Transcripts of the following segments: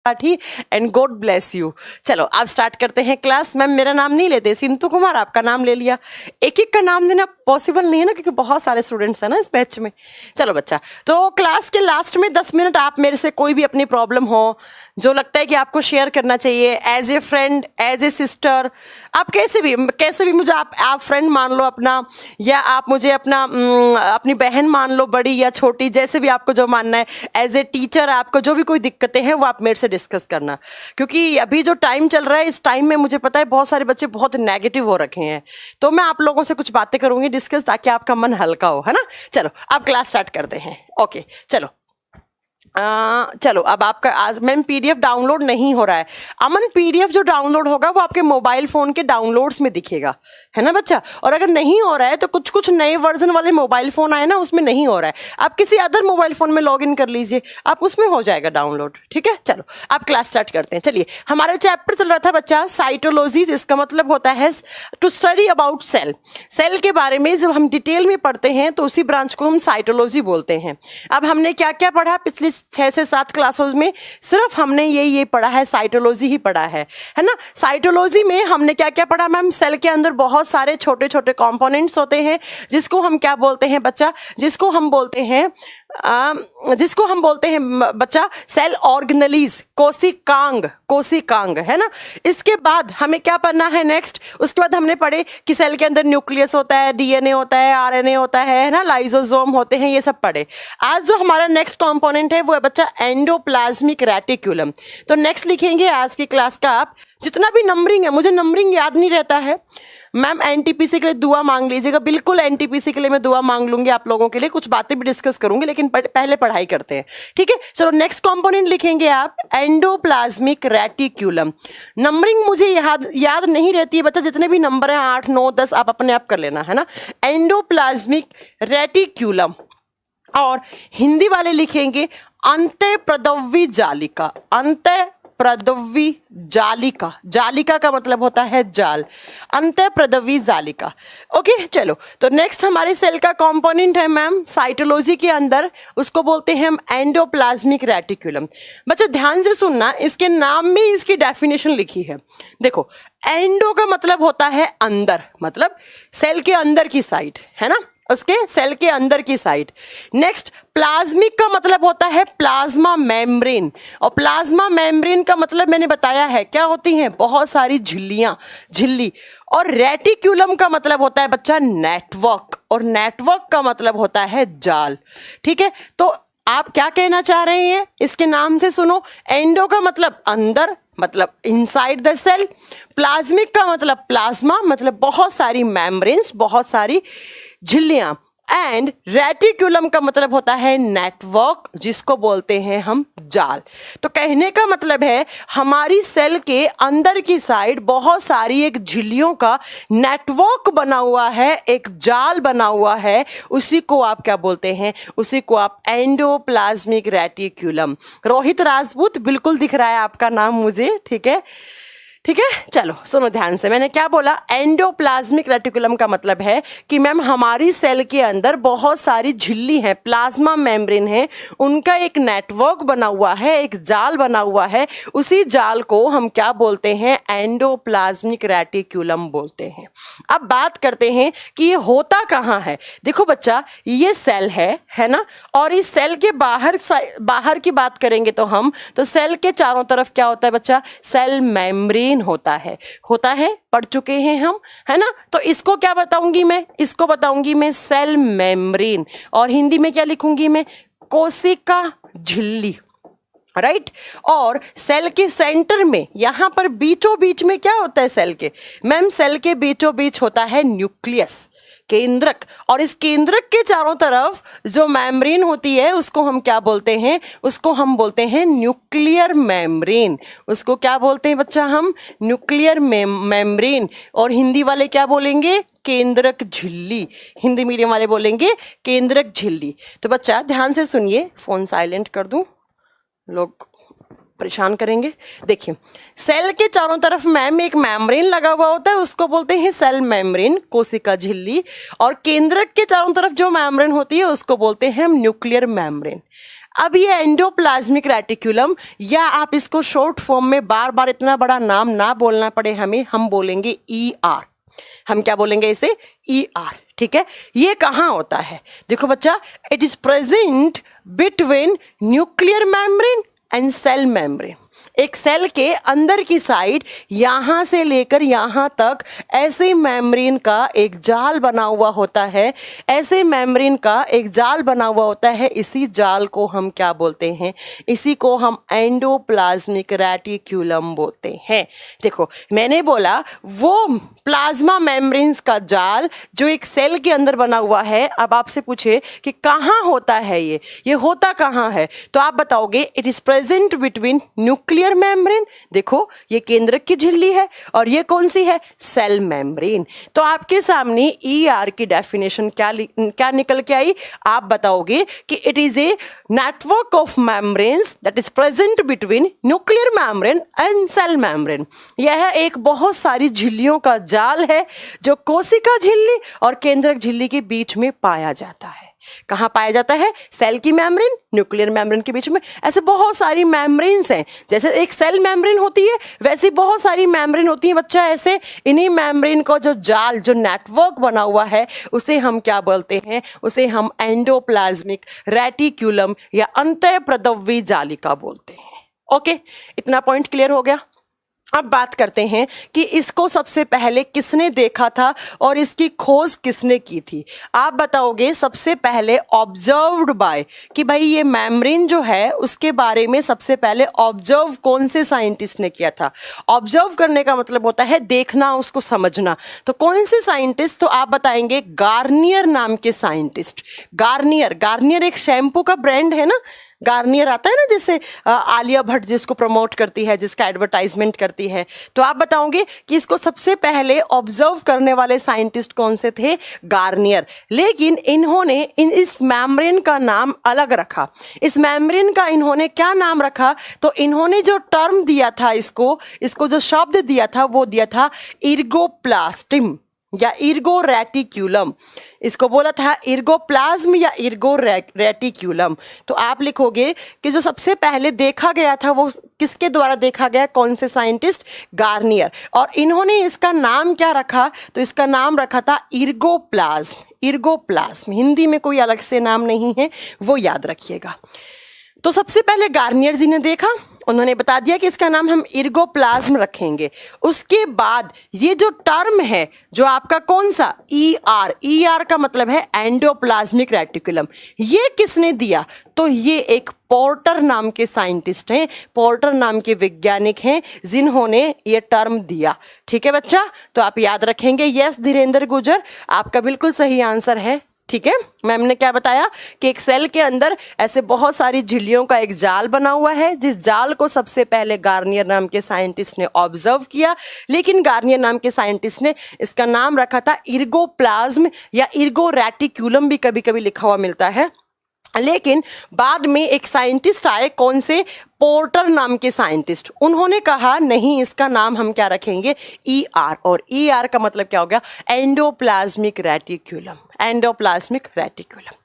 पाठी and God bless you. चलो आप स्टार्ट करते हैं क्लास। मैम मेरा नाम नहीं लेते, सिंतु कुमार आपका नाम ले लिया। एक एक का नाम देना पॉसिबल नहीं है ना, क्योंकि बहुत सारे स्टूडेंट्स हैं ना इस बैच में। चलो बच्चा, तो क्लास के लास्ट में 10 मिनट आप मेरे से कोई भी अपनी प्रॉब्लम हो जो लगता है कि आपको शेयर करना चाहिए, as a friend, as a sister, आप कैसे भी मुझे आप फ्रेंड मान लो अपना, या आप मुझे अपनी बहन मान लो, बड़ी या छोटी, जैसे भी आपको जो मानना है। एज ए टीचर आपको जो भी कोई दिक्कतें हैं वो आप मेरे से डिस्कस करना, क्योंकि अभी जो टाइम चल रहा है इस टाइम में मुझे पता है बहुत सारे बच्चे बहुत नेगेटिव हो रखे हैं, तो मैं आप लोगों से कुछ बातें करूंगी डिस्कस, ताकि आपका मन हल्का हो, है ना। चलो आप क्लास स्टार्ट करते हैं। ओके चलो चलो अब आपका आज मैम पीडीएफ डाउनलोड नहीं हो रहा है। अमन पीडीएफ जो डाउनलोड होगा वो आपके मोबाइल फोन के डाउनलोड्स में दिखेगा, है ना बच्चा। और अगर नहीं हो रहा है तो कुछ नए वर्जन वाले मोबाइल फोन आए ना, उसमें नहीं हो रहा है, आप किसी अदर मोबाइल फोन में लॉग इन कर लीजिए, आप उसमें हो जाएगा डाउनलोड, ठीक है। चलो आप क्लास स्टार्ट करते हैं। चलिए हमारा चैप्टर चल रहा था बच्चा साइटोलॉजी, जिसका मतलब होता है to study about cell. Cell के बारे में जब हम डिटेल में पढ़ते हैं तो उसी ब्रांच को हम साइटोलॉजी बोलते हैं। अब हमने क्या क्या पढ़ा पिछली 6 से 7 क्लासों में, सिर्फ हमने ये पढ़ा है, साइटोलॉजी ही पढ़ा है ना। साइटोलॉजी में हमने क्या क्या पढ़ा मैम? सेल के अंदर बहुत सारे छोटे छोटे कंपोनेंट्स होते हैं, जिसको हम क्या बोलते हैं बच्चा? जिसको हम बोलते हैं बच्चा सेल ऑर्गेनेलीज, कोशिकांग, है ना। इसके बाद हमें क्या पढ़ना है नेक्स्ट? उसके बाद हमने पढ़े कि सेल के अंदर न्यूक्लियस होता है, डीएनए होता है, आरएनए होता है ना, लाइसोसोम होते हैं, ये सब पढ़े। आज जो हमारा नेक्स्ट कंपोनेंट है वो है बच्चा एंडोप्लाज्मिक रेटिक्यूलम। तो नेक्स्ट लिखेंगे आज की क्लास का आप जितना भी नंबरिंग है, मुझे नंबरिंग याद नहीं रहता है मैम, एनटीपीसी के लिए दुआ मांग लीजिएगा, बिल्कुल एनटीपीसी के लिए मैं दुआ मांग लूंगी आप लोगों के लिए, कुछ बातें भी डिस्कस करूंगी, लेकिन पहले पढ़ाई करते हैं, ठीक है। चलो नेक्स्ट कंपोनेंट लिखेंगे आप एंडोप्लाज्मिक रेटिक्यूलम। नंबरिंग मुझे याद नहीं रहती है बच्चा, जितने भी नंबर हैं 8 9 10 आप अपने आप कर लेना, है ना। Endoplasmic reticulum. और हिंदी वाले लिखेंगे अंतःप्रदव्य जालिका। अंतःप्रदव्य जालिका, जालिका का मतलब होता है जाल, अंतःप्रदव्य जालिका। ओके चलो, तो नेक्स्ट हमारे सेल का कंपोनेंट है मैम साइटोलॉजी के अंदर, उसको बोलते हैं हम एंडोप्लाज्मिक रेटिक्यूलम। बच्चा ध्यान से सुनना, इसके नाम में इसकी डेफिनेशन लिखी है। देखो एंडो का मतलब होता है अंदर, मतलब सेल के अंदर की साइड, है ना, उसके सेल के अंदर की साइड। नेक्स्ट प्लाज्मिक का मतलब होता है प्लाज्मा मेम्ब्रेन, और प्लाज्मा मेम्ब्रेन का मतलब मैंने बताया है क्या होती हैं? बहुत सारी झिल्ली। और रेटिक्यूलम का मतलब होता है बच्चा नेटवर्क, और नेटवर्क का मतलब होता है जाल, ठीक है। तो आप क्या कहना चाह रहे हैं इसके नाम से? सुनो, एंडो का मतलब अंदर, मतलब इनसाइड द सेल। प्लाज्मिक का मतलब प्लाज्मा, मतलब बहुत सारी मेम्ब्रेन्स, बहुत सारी झिल्लियां। एंड रेटिक्यूलम का मतलब होता है नेटवर्क, जिसको बोलते हैं हम जाल। तो कहने का मतलब है हमारी सेल के अंदर की साइड बहुत सारी एक झिल्लियों का नेटवर्क बना हुआ है, एक जाल बना हुआ है, उसी को आप क्या बोलते हैं? उसी को आप एंडोप्लाज्मिक रेटिक्यूलम। रोहित राजपूत, बिल्कुल दिख रहा है आपका नाम मुझे, ठीक है ठीक है। चलो सुनो ध्यान से, मैंने क्या बोला? एंडोप्लाज्मिक रेटिकुलम का मतलब है कि मैम हमारी सेल के अंदर बहुत सारी झिल्ली है, प्लाज्मा मेम्ब्रेन है, उनका एक नेटवर्क बना हुआ है, एक जाल बना हुआ है, उसी जाल को हम क्या बोलते हैं? एंडोप्लाज्मिक रेटिकुलम बोलते हैं। अब बात करते हैं कि ये होता कहाँ है। देखो बच्चा, ये सेल है ना, और इस सेल के बाहर की बात करेंगे तो हम, तो सेल के चारों तरफ क्या होता है बच्चा? सेल मेम्ब्रेन होता है, पढ़ चुके हैं हम, है ना। तो इसको क्या बताऊंगी मैं? इसको बताऊंगी मैं सेल मेम्ब्रेन, और हिंदी में क्या लिखूंगी मैं? कोशिका झिल्ली, राइट। और सेल के सेंटर में, यहां पर बीचों बीच में क्या होता है सेल के? मैम सेल के बीचों बीच होता है न्यूक्लियस, केंद्रक, और इस केंद्रक के चारों तरफ जो मेम्ब्रेन होती है उसको हम क्या बोलते हैं? उसको हम बोलते हैं न्यूक्लियर मेम्ब्रेन। उसको क्या बोलते हैं बच्चा? हम न्यूक्लियर मेम्ब्रेन। और हिंदी वाले क्या बोलेंगे? केंद्रक झिल्ली। हिंदी मीडियम वाले बोलेंगे केंद्रक झिल्ली। तो बच्चा ध्यान से सुनिए, फोन साइलेंट कर दूं, लोग परेशान करेंगे। देखिए सेल के चारों तरफ मैम एक मेम्ब्रेन लगा हुआ होता है, उसको बोलते हैं सेल मेम्ब्रेन, कोशिका झिल्ली। और केंद्रक के चारों तरफ जो मेम्ब्रेन होती है उसको बोलते हैं हम न्यूक्लियर मेम्ब्रेन। अब ये एंडोप्लाज्मिक रेटिकुलम, या आप इसको शॉर्ट फॉर्म में बार बार इतना बड़ा नाम ना बोलना पड़े हमें, हम बोलेंगे ER। हम क्या बोलेंगे इसे? ER। ठीक है, ये कहाँ होता है? देखो बच्चा, it is present between nuclear membrane and cell membrane. एक सेल के अंदर की साइड यहाँ से लेकर यहाँ तक ऐसे मेम्ब्रेन का एक जाल बना हुआ होता है, ऐसे मेम्ब्रेन का एक जाल बना हुआ होता है। इसी जाल को हम क्या बोलते हैं? इसी को हम एंडोप्लाज्मिक रेटिकुलम बोलते हैं। देखो, मैंने बोला वो प्लाज्मा मेम्ब्रेन्स का जाल जो एक सेल के अंदर बना हुआ है। अब आपसे पूछे कि कहाँ होता है ये होता कहाँ है, तो आप बताओगे it is present between nuclear membrane. देखो, ये केंद्रक की झिल्ली है और ये कौन सी है? Cell membrane. तो आपके सामने ER की डेफिनेशन क्या निकल के आई? आप बताओगे कि it is a network of membranes that is present between nuclear membrane and cell membrane. यह एक बहुत सारी झिल्लियों का जाल है जो कोशिका झिल्ली और केंद्रक झिल्ली के बीच में पाया जाता है। कहाँ पाया जाता है? सेल की मेम्ब्रेन, न्यूक्लियर मेम्ब्रेन के बीच में। ऐसे बहुत सारी मेम्ब्रेन्स हैं, जैसे एक सेल मेम्ब्रेन होती है वैसी बहुत सारी मेम्ब्रेन होती है बच्चा। ऐसे इन्हीं मेम्ब्रेन को जो जाल, जो नेटवर्क बना हुआ है, उसे हम क्या बोलते हैं? उसे हम एंडोप्लाज्मिक रेटिकुलम या अंतःप्रदव्य जालिका बोलते हैं। ओके, इतना पॉइंट क्लियर हो गया। अब बात करते हैं कि इसको सबसे पहले किसने देखा था और इसकी खोज किसने की थी। आप बताओगे सबसे पहले ऑब्जर्व्ड बाय, कि भाई ये मेम्ब्रेन जो है उसके बारे में सबसे पहले ऑब्जर्व कौन से साइंटिस्ट ने किया था। ऑब्जर्व करने का मतलब होता है देखना, उसको समझना। तो कौन से साइंटिस्ट? तो आप बताएंगे गार्नियर नाम के साइंटिस्ट। गार्नियर एक शैम्पू का ब्रांड है ना, गार्नियर आता है ना, जैसे आलिया भट्ट जिसको प्रमोट करती है, जिसका एडवर्टाइजमेंट करती है। तो आप बताओगे कि इसको सबसे पहले ऑब्जर्व करने वाले साइंटिस्ट कौन से थे? गार्नियर। लेकिन इन्होंने इस मेम्ब्रेन का नाम अलग रखा। इस मेम्ब्रेन का इन्होंने क्या नाम रखा? तो इन्होंने जो टर्म दिया था, इसको जो शब्द दिया था वो दिया था इर्गोप्लास्टिम या इर्गो रेटिक्यूलम। इसको बोला था इर्गोप्लाज्म या इर्गो रेटिक्यूलम। तो आप लिखोगे कि जो सबसे पहले देखा गया था वो किसके द्वारा देखा गया? कौन से साइंटिस्ट? गार्नियर। और इन्होंने इसका नाम क्या रखा? तो इसका नाम रखा था इर्गोप्लाज्म। हिंदी में कोई अलग से नाम नहीं है, वो याद रखिएगा। तो सबसे पहले गार्नियर जी ने देखा, उन्होंने बता दिया कि इसका नाम हम इर्गोप्लाज्म रखेंगे। उसके बाद ये जो टर्म है जो आपका कौन सा? ER का मतलब है एंडोप्लाज्मिक रेटिकुलम। ये किसने दिया? तो ये एक पोर्टर नाम के साइंटिस्ट हैं, पोर्टर नाम के वैज्ञानिक हैं जिन्होंने ये टर्म दिया। ठीक है बच्चा, तो आप याद रखेंगे। यस धीरेन्द्र गुजर, आपका बिल्कुल सही आंसर है। ठीक है, मैम ने क्या बताया कि एक सेल के अंदर ऐसे बहुत सारी झिल्लियों का एक जाल बना हुआ है, जिस जाल को सबसे पहले गार्नियर नाम के साइंटिस्ट ने ऑब्जर्व किया। लेकिन गार्नियर नाम के साइंटिस्ट ने इसका नाम रखा था इर्गोप्लाज्म या इर्गो रेटिक्यूलम भी कभी कभी लिखा हुआ मिलता है। लेकिन बाद में एक साइंटिस्ट आए, कौन से? पोर्टर नाम के साइंटिस्ट। उन्होंने कहा नहीं, इसका नाम हम क्या रखेंगे? ER। और ER का मतलब क्या हो गया? Endoplasmic reticulum. Endoplasmic reticulum.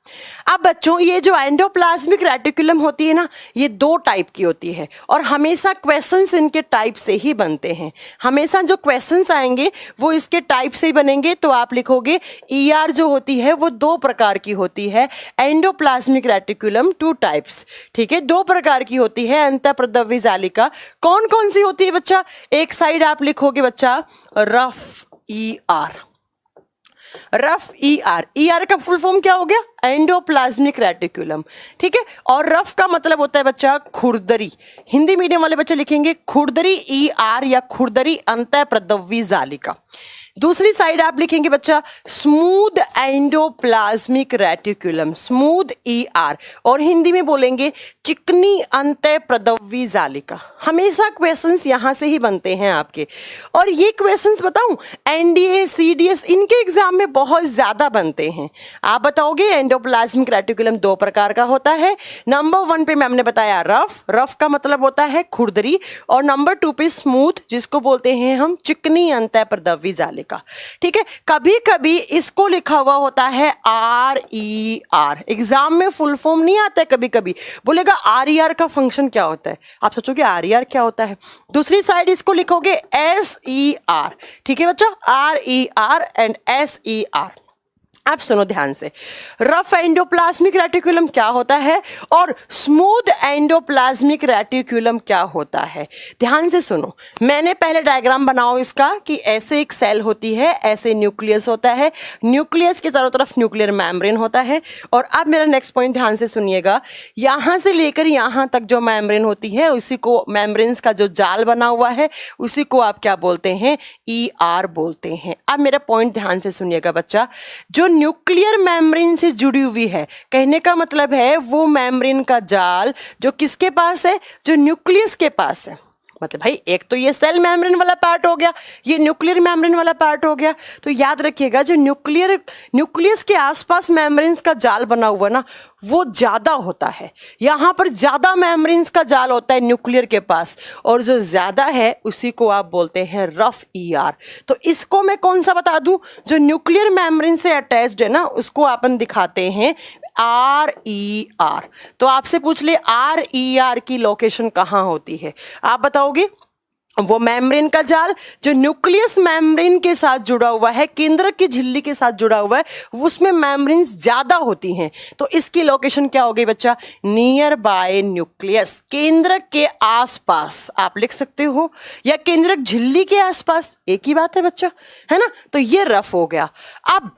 अब बच्चों, ये जो एंडोप्लाज्मिक रेटिकुलम होती है ना, ये 2 टाइप की होती है और हमेशा क्वेश्चंस इनके टाइप से ही बनते हैं। हमेशा जो क्वेश्चंस आएंगे वो इसके टाइप से ही बनेंगे। तो आप लिखोगे ER जो होती है वो 2 प्रकार की होती है। Endoplasmic reticulum 2 types. ठीक है, 2 प्रकार की होती है अंतःप्रदव्य जालिका। कौन कौन सी होती है बच्चा? एक साइड आप लिखोगे बच्चा रफ ER। रफ ER का फुल फॉर्म क्या हो गया? Endoplasmic reticulum. ठीक है, और रफ का मतलब होता है बच्चा खुरदरी। हिंदी मीडियम वाले बच्चे लिखेंगे खुरदरी ER या खुरदरी अंतःप्रदव्य जालिका। दूसरी साइड आप लिखेंगे बच्चा smooth endoplasmic reticulum, smooth ER, और हिंदी में बोलेंगे चिकनी अंतःप्रदव्य जालिका। हमेशा क्वेश्चंस यहां से ही बनते हैं आपके। और ये क्वेश्चंस बताऊं, NDA CDS इनके एग्जाम में बहुत ज्यादा बनते हैं। आप बताओगे एंडोप्लाज्मिक रेटिकुलम 2 प्रकार का होता है। नंबर 1 पे मैम ने बताया रफ का मतलब होता है खुरदरी, और नंबर 2 पे स्मूथ, जिसको बोलते हैं हम चिकनी अंतःप्रदव्य जालिका। का, ठीक है। कभी कभी इसको लिखा हुआ होता है RER, एग्जाम में फुल फॉर्म नहीं आता है, कभी कभी बोलेगा RER का फंक्शन क्या होता है, आप सोचोगे RER क्या होता है, दूसरी साइड इसको लिखोगे SER, ठीक है बच्चा, RER एंड SER। आप सुनो ध्यान से, रफ एंडोप्लाज्मिक रेटिकुलम क्या होता है और स्मूथ एंडोप्लाज्मिक रेटिकुलम क्या होता है, ध्यान से सुनो। मैंने पहले डायग्राम बनाओ इसका कि ऐसे एक सेल होती है, ऐसे न्यूक्लियस होता है, न्यूक्लियस के चारों तरफ न्यूक्लियर मेम्ब्रेन होता है। और अब मेरा नेक्स्ट पॉइंट ध्यान से सुनिएगा, यहां से लेकर यहां तक जो मेम्ब्रेन होती है उसी को, मेम्ब्रेन्स का जो जाल बना हुआ है उसी को आप क्या बोलते हैं, ER बोलते हैं। अब मेरा पॉइंट ध्यान से सुनिएगा बच्चा, जो न्यूक्लियर मेम्ब्रेन से जुड़ी हुई है, कहने का मतलब है वो मेम्ब्रेन का जाल जो किसके पास है, जो न्यूक्लियस के पास है। मतलब भाई एक तो ये सेल मेम्ब्रेन वाला पार्ट हो गया, ये न्यूक्लियर मेम्ब्रेन वाला पार्ट हो गया। तो याद रखिएगा जो न्यूक्लियस के आसपास मेम्ब्रेन्स का जाल बना हुआ ना वो ज्यादा होता है, यहाँ पर ज्यादा मेम्ब्रेन्स का जाल होता है न्यूक्लियर के पास, और जो ज्यादा है उसी को आप बोलते हैं रफ ER। तो इसको मैं कौन सा बता दूं, जो न्यूक्लियर मेम्ब्रेन से अटैच्ड है ना उसको अपन दिखाते हैं RER। तो आपसे पूछ ले RER की लोकेशन कहाँ होती है, आप बताओगे, वो मेम्ब्रेन का जाल जो न्यूक्लियस मेम्ब्रेन के साथ जुड़ा हुआ है, केंद्रक की झिल्ली के साथ जुड़ा हुआ है, उसमें मेम्ब्रेन्स ज्यादा होती हैं। तो इसकी लोकेशन क्या होगी बच्चा, नियर बाय न्यूक्लियस, केंद्रक के आसपास आप लिख सकते हो, या केंद्रक झिल्ली के आसपास, एक ही बात है बच्चा, है ना। तो ये रफ हो गया। अब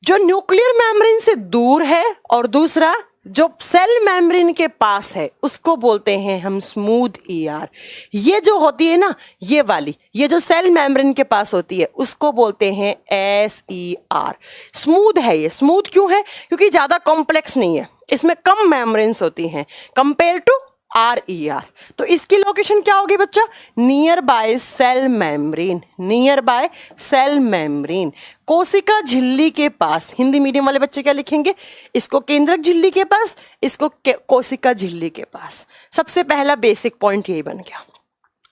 जो न्यूक्लियर मेम्ब्रेन से दूर है और दूसरा जो सेल मेम्ब्रेन के पास है उसको बोलते हैं हम स्मूथ ER। ये जो होती है ना ये वाली, ये जो सेल मेम्ब्रेन के पास होती है उसको बोलते हैं SER। स्मूथ है ये, स्मूथ क्यों है, क्योंकि ज्यादा कॉम्प्लेक्स नहीं है, इसमें कम मेम्ब्रेन्स होती हैं कंपेयर टू RER। तो इसकी लोकेशन क्या होगी बच्चा, near by cell membrane, near by cell membrane, कोशिका झिल्ली के पास। हिंदी मीडियम वाले बच्चे क्या लिखेंगे, इसको केंद्रक झिल्ली के पास, इसको कोशिका झिल्ली के पास। सबसे पहला बेसिक पॉइंट यही बन गया।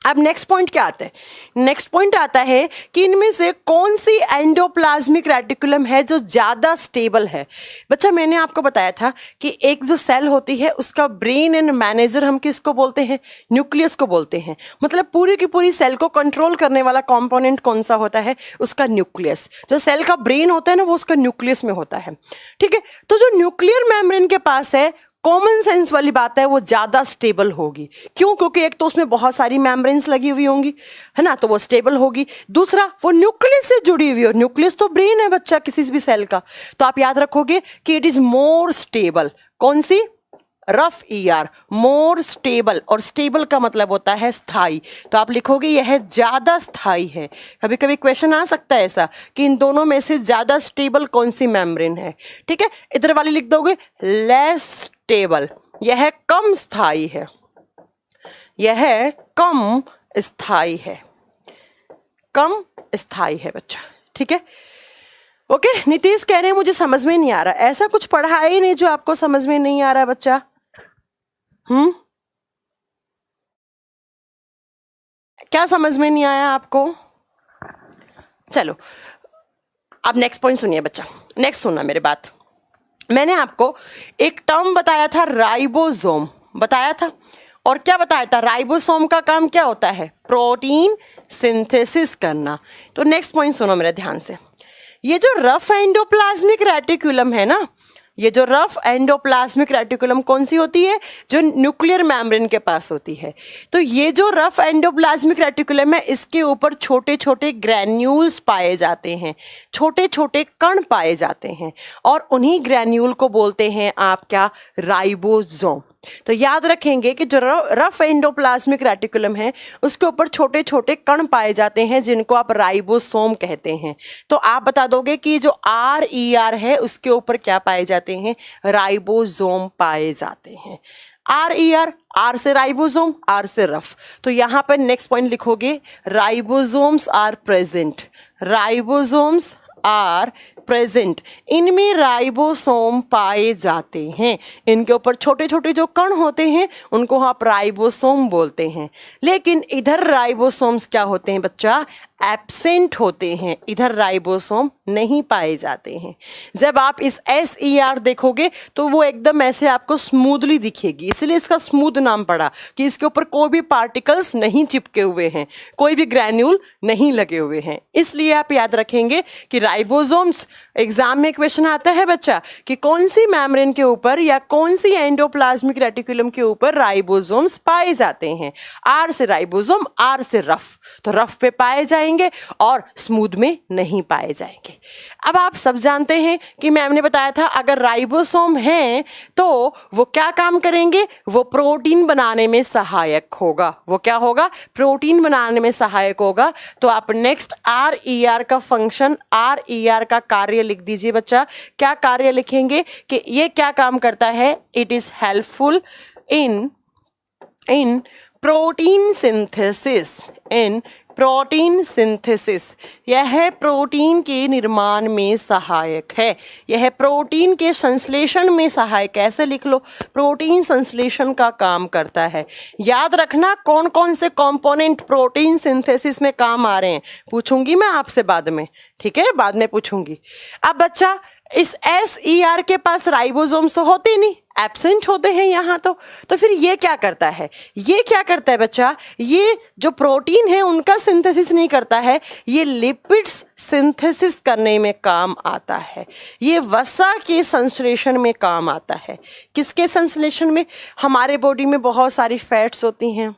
अब नेक्स्ट पॉइंट क्या आता है, नेक्स्ट पॉइंट आता है कि इनमें से कौन सी एंडोप्लाज्मिक रेटिकुलम है जो ज्यादा स्टेबल है। बच्चा मैंने आपको बताया था कि एक जो सेल होती है उसका ब्रेन एंड मैनेजर हम किसको बोलते हैं, न्यूक्लियस को बोलते हैं। मतलब पूरी की पूरी सेल को कंट्रोल करने वाला कंपोनेंट कौन सा होता है, उसका न्यूक्लियस। जो सेल का ब्रेन होता है ना वो उसका न्यूक्लियस में होता है, ठीक है। तो जो न्यूक्लियर मेम्ब्रेन के पास है, कॉमन सेंस वाली बात है, वो ज्यादा स्टेबल होगी। क्यों, क्योंकि एक तो उसमें बहुत सारी मेम्ब्रेन्स लगी हुई होंगी, है ना, तो वो स्टेबल होगी। दूसरा वो न्यूक्लियस से जुड़ी हुई हो, न्यूक्लियस तो ब्रेन है बच्चा किसी भी सेल का, तो आप याद रखोगे कि इट इज मोर स्टेबल। कौन सी, रफ ER, मोर स्टेबल। और स्टेबल का मतलब होता है स्थाई, तो आप लिखोगे यह ज्यादा स्थाई है। कभी कभी क्वेश्चन आ सकता है ऐसा कि इन दोनों में से ज्यादा स्टेबल कौन सी मेम्ब्रेन है, ठीक है। इधर वाली लिख दोगे लेस स्टेबल, यह कम स्थाई है, यह कम स्थाई है, कम स्थाई है बच्चा, ठीक है। ओके, नीतीश कह रहे हैं मुझे समझ में नहीं आ रहा। ऐसा कुछ पढ़ा ही नहीं जो आपको समझ में नहीं आ रहा बच्चा। क्या समझ में नहीं आया आपको, चलो अब नेक्स्ट पॉइंट सुनिए बच्चा, नेक्स्ट सुनना मेरे बात। मैंने आपको एक टर्म बताया था, राइबोसोम बताया था, और क्या बताया था, राइबोसोम का काम क्या होता है, प्रोटीन सिंथेसिस करना। तो नेक्स्ट पॉइंट सुनो मेरे ध्यान से, ये जो रफ एंडोप्लाज्मिक रेटिकुलम है ना, ये जो रफ एंडोप्लाज्मिक रेटिकुलम कौन सी होती है, जो न्यूक्लियर मेम्ब्रेन के पास होती है। तो ये जो रफ एंडोप्लाज्मिक रेटिकुलम है इसके ऊपर छोटे छोटे ग्रैन्यूल्स पाए जाते हैं, छोटे छोटे कण पाए जाते हैं, और उन्हीं ग्रैन्यूल को बोलते हैं आप क्या, राइबोसोम। तो याद रखेंगे कि जो रफ एंडोप्लाज्मिक रेटिकुलम है उसके ऊपर छोटे छोटे कण पाए जाते हैं जिनको आप राइबोसोम कहते हैं। तो आप बता दोगे कि जो RER है उसके ऊपर क्या पाए जाते हैं, राइबोसोम पाए जाते हैं। RER, R से राइबोसोम, R से रफ। तो यहां पर नेक्स्ट पॉइंट लिखोगे, ribosomes are present, ribosomes are present, इनमें राइबोसोम पाए जाते हैं। इनके ऊपर छोटे छोटे जो कण होते हैं उनको आप राइबोसोम बोलते हैं। लेकिन इधर राइबोसोम्स क्या होते हैं बच्चा, एब्सेंट होते हैं। इधर राइबोसोम नहीं पाए जाते हैं। जब आप इस SER देखोगे तो वो एकदम ऐसे आपको स्मूथली दिखेगी, इसलिए इसका स्मूथ नाम पड़ा कि इसके ऊपर कोई भी पार्टिकल्स नहीं चिपके हुए हैं, कोई भी ग्रैन्यूल नहीं लगे हुए हैं। इसलिए आप याद रखेंगे कि राइबोसोम्स, एग्जाम में क्वेश्चन आता है बच्चा कि कौन सी मेम्ब्रेन के ऊपर या कौन सी एंडोप्लाज्मिक रेटिकुलम के ऊपर राइबोसोम्स पाए जाते हैं। आर से राइबोसोम, आर से रफ, तो रफ पे पाए जाएंगे और स्मूथ में नहीं पाए जाएंगे। अब आप सब जानते हैं कि मैम ने बताया था अगर राइबोसोम है तो वो क्या काम करेंगे, वो प्रोटीन बनाने में सहायक होगा। वो क्या होगा, प्रोटीन बनाने में सहायक होगा। तो आप नेक्स्ट RER का फंक्शन, RER का कार्य लिख दीजिए बच्चा। क्या कार्य लिखेंगे कि ये क्या काम करता है, it is helpful in protein synthesis, in protein synthesis. यह प्रोटीन के निर्माण में सहायक है, यह प्रोटीन के संश्लेषण में सहायक, ऐसे लिख लो, प्रोटीन संश्लेषण का काम करता है। याद रखना कौन कौन से कंपोनेंट प्रोटीन सिंथेसिस में काम आ रहे हैं, पूछूंगी मैं आपसे बाद में, ठीक है, बाद में पूछूंगी। अब बच्चा इस SER के पास राइबोसोम्स तो होते नहीं, एब्सेंट होते हैं यहाँ तो फिर ये क्या करता है, ये क्या करता है बच्चा, ये जो प्रोटीन है उनका सिंथेसिस नहीं करता है, ये लिपिड्स सिंथेसिस करने में काम आता है, ये वसा के संश्लेषण में काम आता है। किसके संश्लेषण में, हमारे बॉडी में बहुत सारी फैट्स होती हैं,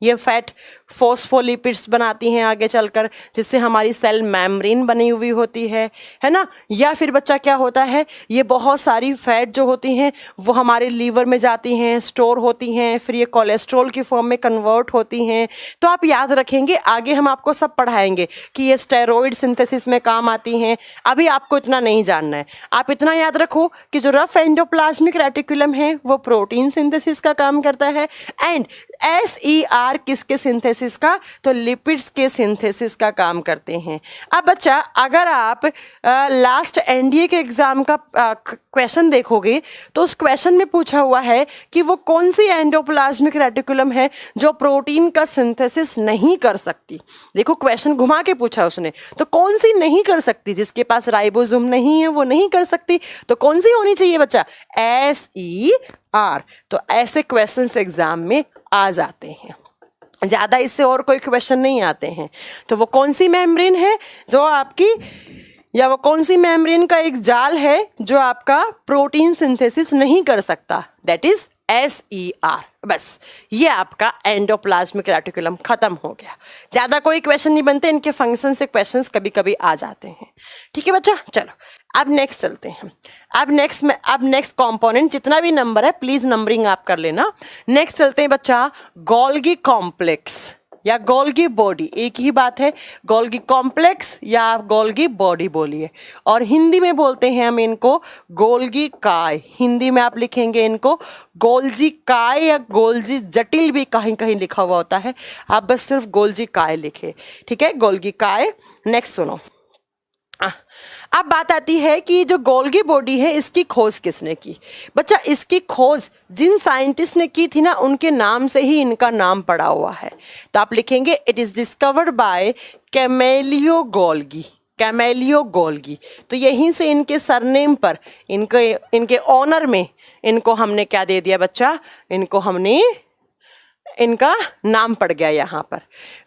ये फैट फॉस्फोलिपिड्स बनाती हैं आगे चलकर, जिससे हमारी सेल मेम्ब्रेन बनी हुई होती है ना। या फिर बच्चा क्या होता है, ये बहुत सारी फैट जो होती हैं वो हमारे लीवर में जाती हैं, स्टोर होती हैं, फिर ये कोलेस्ट्रॉल की फॉर्म में कन्वर्ट होती हैं। तो आप याद रखेंगे, आगे हम आपको सब पढ़ाएंगे कि ये स्टेरॉइड सिंथेसिस में काम आती हैं। अभी आपको इतना नहीं जानना है, आप इतना याद रखो कि जो रफ एंडोप्लाज्मिक रेटिकुलम है वो प्रोटीन सिंथेसिस का काम करता है, एंड SER किसके सिंथेसिस का, तो लिपिड्स के सिंथेसिस का काम करते हैं। अब बच्चा अगर आप लास्ट NDA के एग्जाम का क्वेश्चन देखोगे तो उस क्वेश्चन में पूछा हुआ है कि वो कौन सी एंडोप्लाज्मिक रेटिकुलम है जो प्रोटीन का सिंथेसिस नहीं कर सकती। देखो क्वेश्चन घुमा के पूछा उसने, तो कौन सी नहीं कर सकती, जिसके पास राइबोसोम नहीं है वो नहीं कर सकती, तो कौन सी होनी चाहिए बच्चा, SER। तो ऐसे क्वेश्चंस एग्जाम में आ जाते हैं, ज़्यादा इससे और कोई क्वेश्चन नहीं आते हैं। तो वो कौन सी मेम्ब्रेन है जो आपकी, या वो कौन सी मेम्ब्रेन का एक जाल है जो आपका प्रोटीन सिंथेसिस नहीं कर सकता, दैट इज SER। बस ये आपका एंडोप्लाज्मिक रेटिकुलम खत्म हो गया। ज़्यादा कोई क्वेश्चन नहीं बनते, इनके फंक्शन से क्वेश्चंस कभी कभी आ जाते हैं। ठीक है बच्चा, चलो अब नेक्स्ट चलते हैं। अब नेक्स्ट कंपोनेंट, जितना भी नंबर है प्लीज नंबरिंग आप कर लेना। नेक्स्ट चलते हैं बच्चा, गोल्गी कॉम्प्लेक्स या गोल्गी बॉडी, एक ही बात है, गोल्गी कॉम्प्लेक्स या आप गोल्गी बॉडी बोलिए, और हिंदी में बोलते हैं हम इनको गोल्गी काय। हिंदी में आप लिखेंगे इनको गोल्जी काय या गोल्जी जटिल भी कहीं कहीं लिखा हुआ होता है, आप बस सिर्फ गोल्जी काय लिखे, ठीक है, गोल्गी काय। नेक्स्ट सुनो, अब बात आती है कि जो गोल्गी बॉडी है इसकी खोज किसने की। बच्चा इसकी खोज जिन साइंटिस्ट ने की थी ना, उनके नाम से ही इनका नाम पड़ा हुआ है। तो आप लिखेंगे it is discovered by Camillo Golgi, Camillo Golgi. तो यहीं से इनके सरनेम पर, इनके ऑनर में इनको हमने क्या दे दिया बच्चा, इनको हमने, इनका नाम पड़ गया यहाँ पर।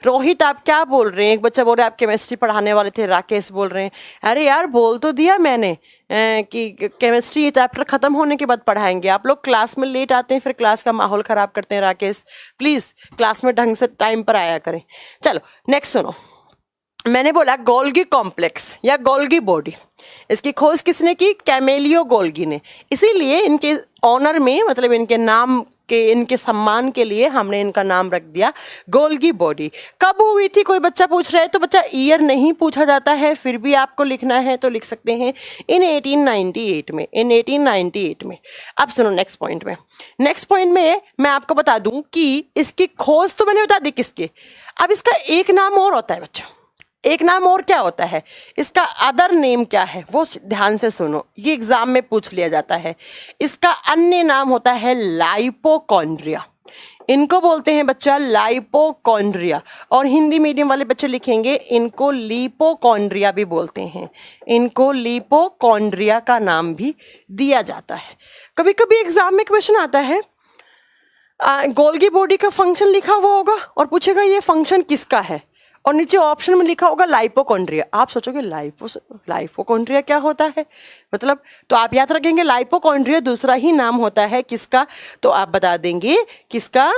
रोहित आप क्या बोल रहे हैं, एक बच्चा बोल रहा है आप केमिस्ट्री पढ़ाने वाले थे, राकेश बोल रहे हैं, अरे यार बोल तो दिया मैंने कि केमिस्ट्री ये चैप्टर खत्म होने के बाद पढ़ाएंगे। आप लोग क्लास में लेट आते हैं, फिर क्लास का माहौल ख़राब करते हैं। राकेश प्लीज़ क्लास में ढंग से टाइम पर आया करें। चलो नेक्स्ट सुनो, मैंने बोला गोल्गी कॉम्प्लेक्स या गोल्गी बॉडी, इसकी खोज किसने की, कैमेलियो गोल्गी ने। इसीलिए इनके ऑनर में, मतलब इनके नाम के, इनके सम्मान के लिए हमने इनका नाम रख दिया गोल्गी बॉडी। कब हुई थी कोई बच्चा पूछ रहा है, तो बच्चा ईयर नहीं पूछा जाता है, फिर भी आपको लिखना है तो लिख सकते हैं इन 1898 में, इन 1898 में। अब सुनो नेक्स्ट पॉइंट में, नेक्स्ट पॉइंट में मैं आपको बता दूं कि इसकी खोज तो मैंने बता दी किसके, अब इसका एक नाम और होता है बच्चा, एक नाम और क्या होता है, इसका अदर नेम क्या है वो ध्यान से सुनो, ये एग्जाम में पूछ लिया जाता है। इसका अन्य नाम होता है लाइपोकॉन्ड्रिया। इनको बोलते हैं बच्चा लाइपोकॉन्ड्रिया, और हिंदी मीडियम वाले बच्चे लिखेंगे इनको लिपोकॉन्ड्रिया भी बोलते हैं। इनको लिपोकॉन्ड्रिया का नाम भी दिया जाता है। कभी कभी एग्जाम में क्वेश्चन आता है, गोल्गी बॉडी का फंक्शन लिखा हुआ होगा और पूछेगा ये फंक्शन किसका है, और नीचे ऑप्शन में लिखा होगा लाइपोकॉन्ड्रिया। आप सोचोगे लाइपोकॉन्ड्रिया क्या होता है, मतलब, तो आप याद रखेंगे लाइपोकॉन्ड्रिया दूसरा ही नाम होता है किसका, तो आप बता देंगे किसका,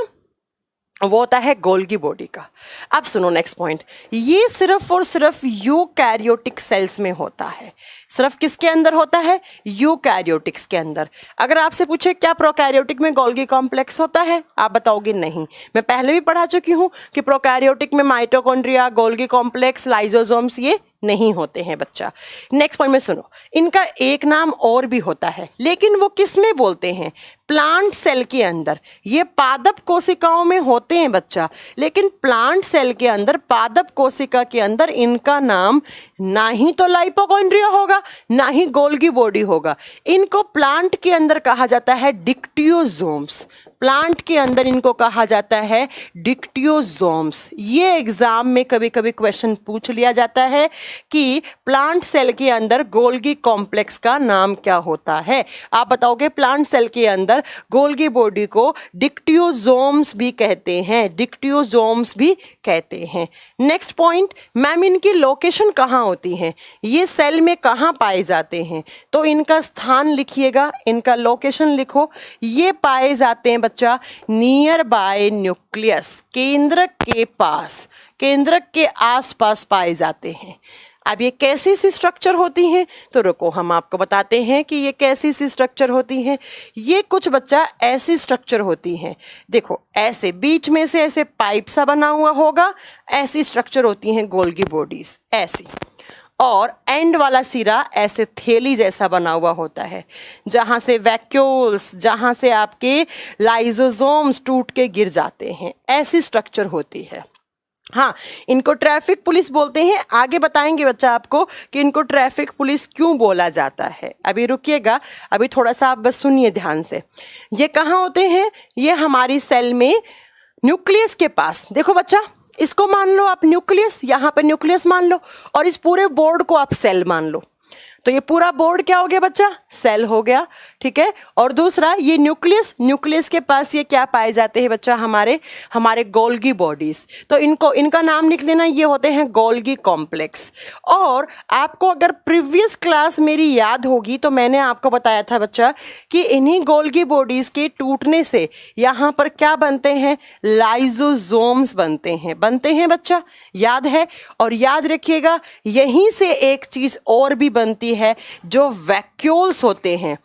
वो होता है गोल्गी बॉडी का। अब सुनो नेक्स्ट पॉइंट, ये सिर्फ और सिर्फ यूकैरियोटिक सेल्स में होता है। सिर्फ किसके अंदर होता है, यूकैरियोटिक्स के अंदर। अगर आपसे पूछे क्या प्रोकैरियोटिक में गोल्गी कॉम्प्लेक्स होता है, आप बताओगे नहीं। मैं पहले भी पढ़ा चुकी हूँ कि प्रोकैरियोटिक में माइटोकॉन्ड्रिया, गोल्गी कॉम्प्लेक्स, लाइजोसोम्स ये नहीं होते हैं बच्चा। नेक्स्ट पॉइंट में सुनो, इनका एक नाम और भी होता है, लेकिन वो किस में बोलते हैं, प्लांट सेल के अंदर। ये पादप कोशिकाओं में होते हैं बच्चा, लेकिन प्लांट सेल के अंदर, पादप कोशिका के अंदर इनका नाम ना ही तो लाइपोकॉन्ड्रिया होगा, ना ही गोल्गी बॉडी होगा। इनको प्लांट के अंदर कहा जाता है डिक्टियोसोम्स। प्लांट के अंदर इनको कहा जाता है डिक्टियोसोम्स। ये एग्जाम में कभी कभी क्वेश्चन पूछ लिया जाता है कि प्लांट सेल के अंदर गोल्गी कॉम्प्लेक्स का नाम क्या होता है। आप बताओगे प्लांट सेल के अंदर गोल्गी बॉडी को डिक्टियोसोम्स भी कहते हैं, डिक्टियोसोम्स भी कहते हैं। नेक्स्ट पॉइंट, मैम इनकी लोकेशन कहाँ होती है, ये सेल में कहाँ पाए जाते हैं, तो इनका स्थान लिखिएगा, इनका लोकेशन लिखो। ये पाए जाते हैं बच्चा नियर बाय न्यूक्लियस, केंद्रक के पास, केंद्रक के आसपास पाए जाते हैं। अब ये कैसी सी स्ट्रक्चर होती हैं, तो रुको हम आपको बताते हैं कि ये कैसी सी स्ट्रक्चर होती हैं। ये कुछ बच्चा ऐसी स्ट्रक्चर होती हैं, देखो ऐसे बीच में से ऐसे पाइप सा बना हुआ होगा, ऐसी स्ट्रक्चर होती हैं गोल्गी बॉडीज, ऐसी। और एंड वाला सिरा ऐसे थैली जैसा बना हुआ होता है, जहाँ से वैक्यूल्स, जहाँ से आपके लाइजोसोम्स टूट के गिर जाते हैं, ऐसी स्ट्रक्चर होती है। हाँ, इनको ट्रैफिक पुलिस बोलते हैं। आगे बताएंगे बच्चा आपको कि इनको ट्रैफिक पुलिस क्यों बोला जाता है। अभी रुकिएगा, अभी थोड़ा सा आप बस सुनिए ध्यान से। ये कहाँ होते हैं, ये हमारी सेल में न्यूक्लियस के पास। देखो बच्चा, इसको मान लो आप न्यूक्लियस, यहाँ पे न्यूक्लियस मान लो, और इस पूरे बोर्ड को आप सेल मान लो। तो ये पूरा बोर्ड क्या हो गया बच्चा, सेल हो गया, ठीक है। और दूसरा ये न्यूक्लियस, न्यूक्लियस के पास ये क्या पाए जाते हैं बच्चा, हमारे गोल्गी बॉडीज। तो इनको, इनका नाम लिख लेना, ये होते हैं गोल्गी कॉम्प्लेक्स। और आपको अगर प्रीवियस क्लास मेरी याद होगी तो मैंने आपको बताया था बच्चा कि इन्हीं गोल्गी बॉडीज के टूटने से यहाँ पर क्या बनते हैं, लाइजोसोम्स बनते हैं बच्चा, याद है। और याद रखिएगा, यहीं से एक चीज और भी बनती है जो वैक्यूल्स होते हैं।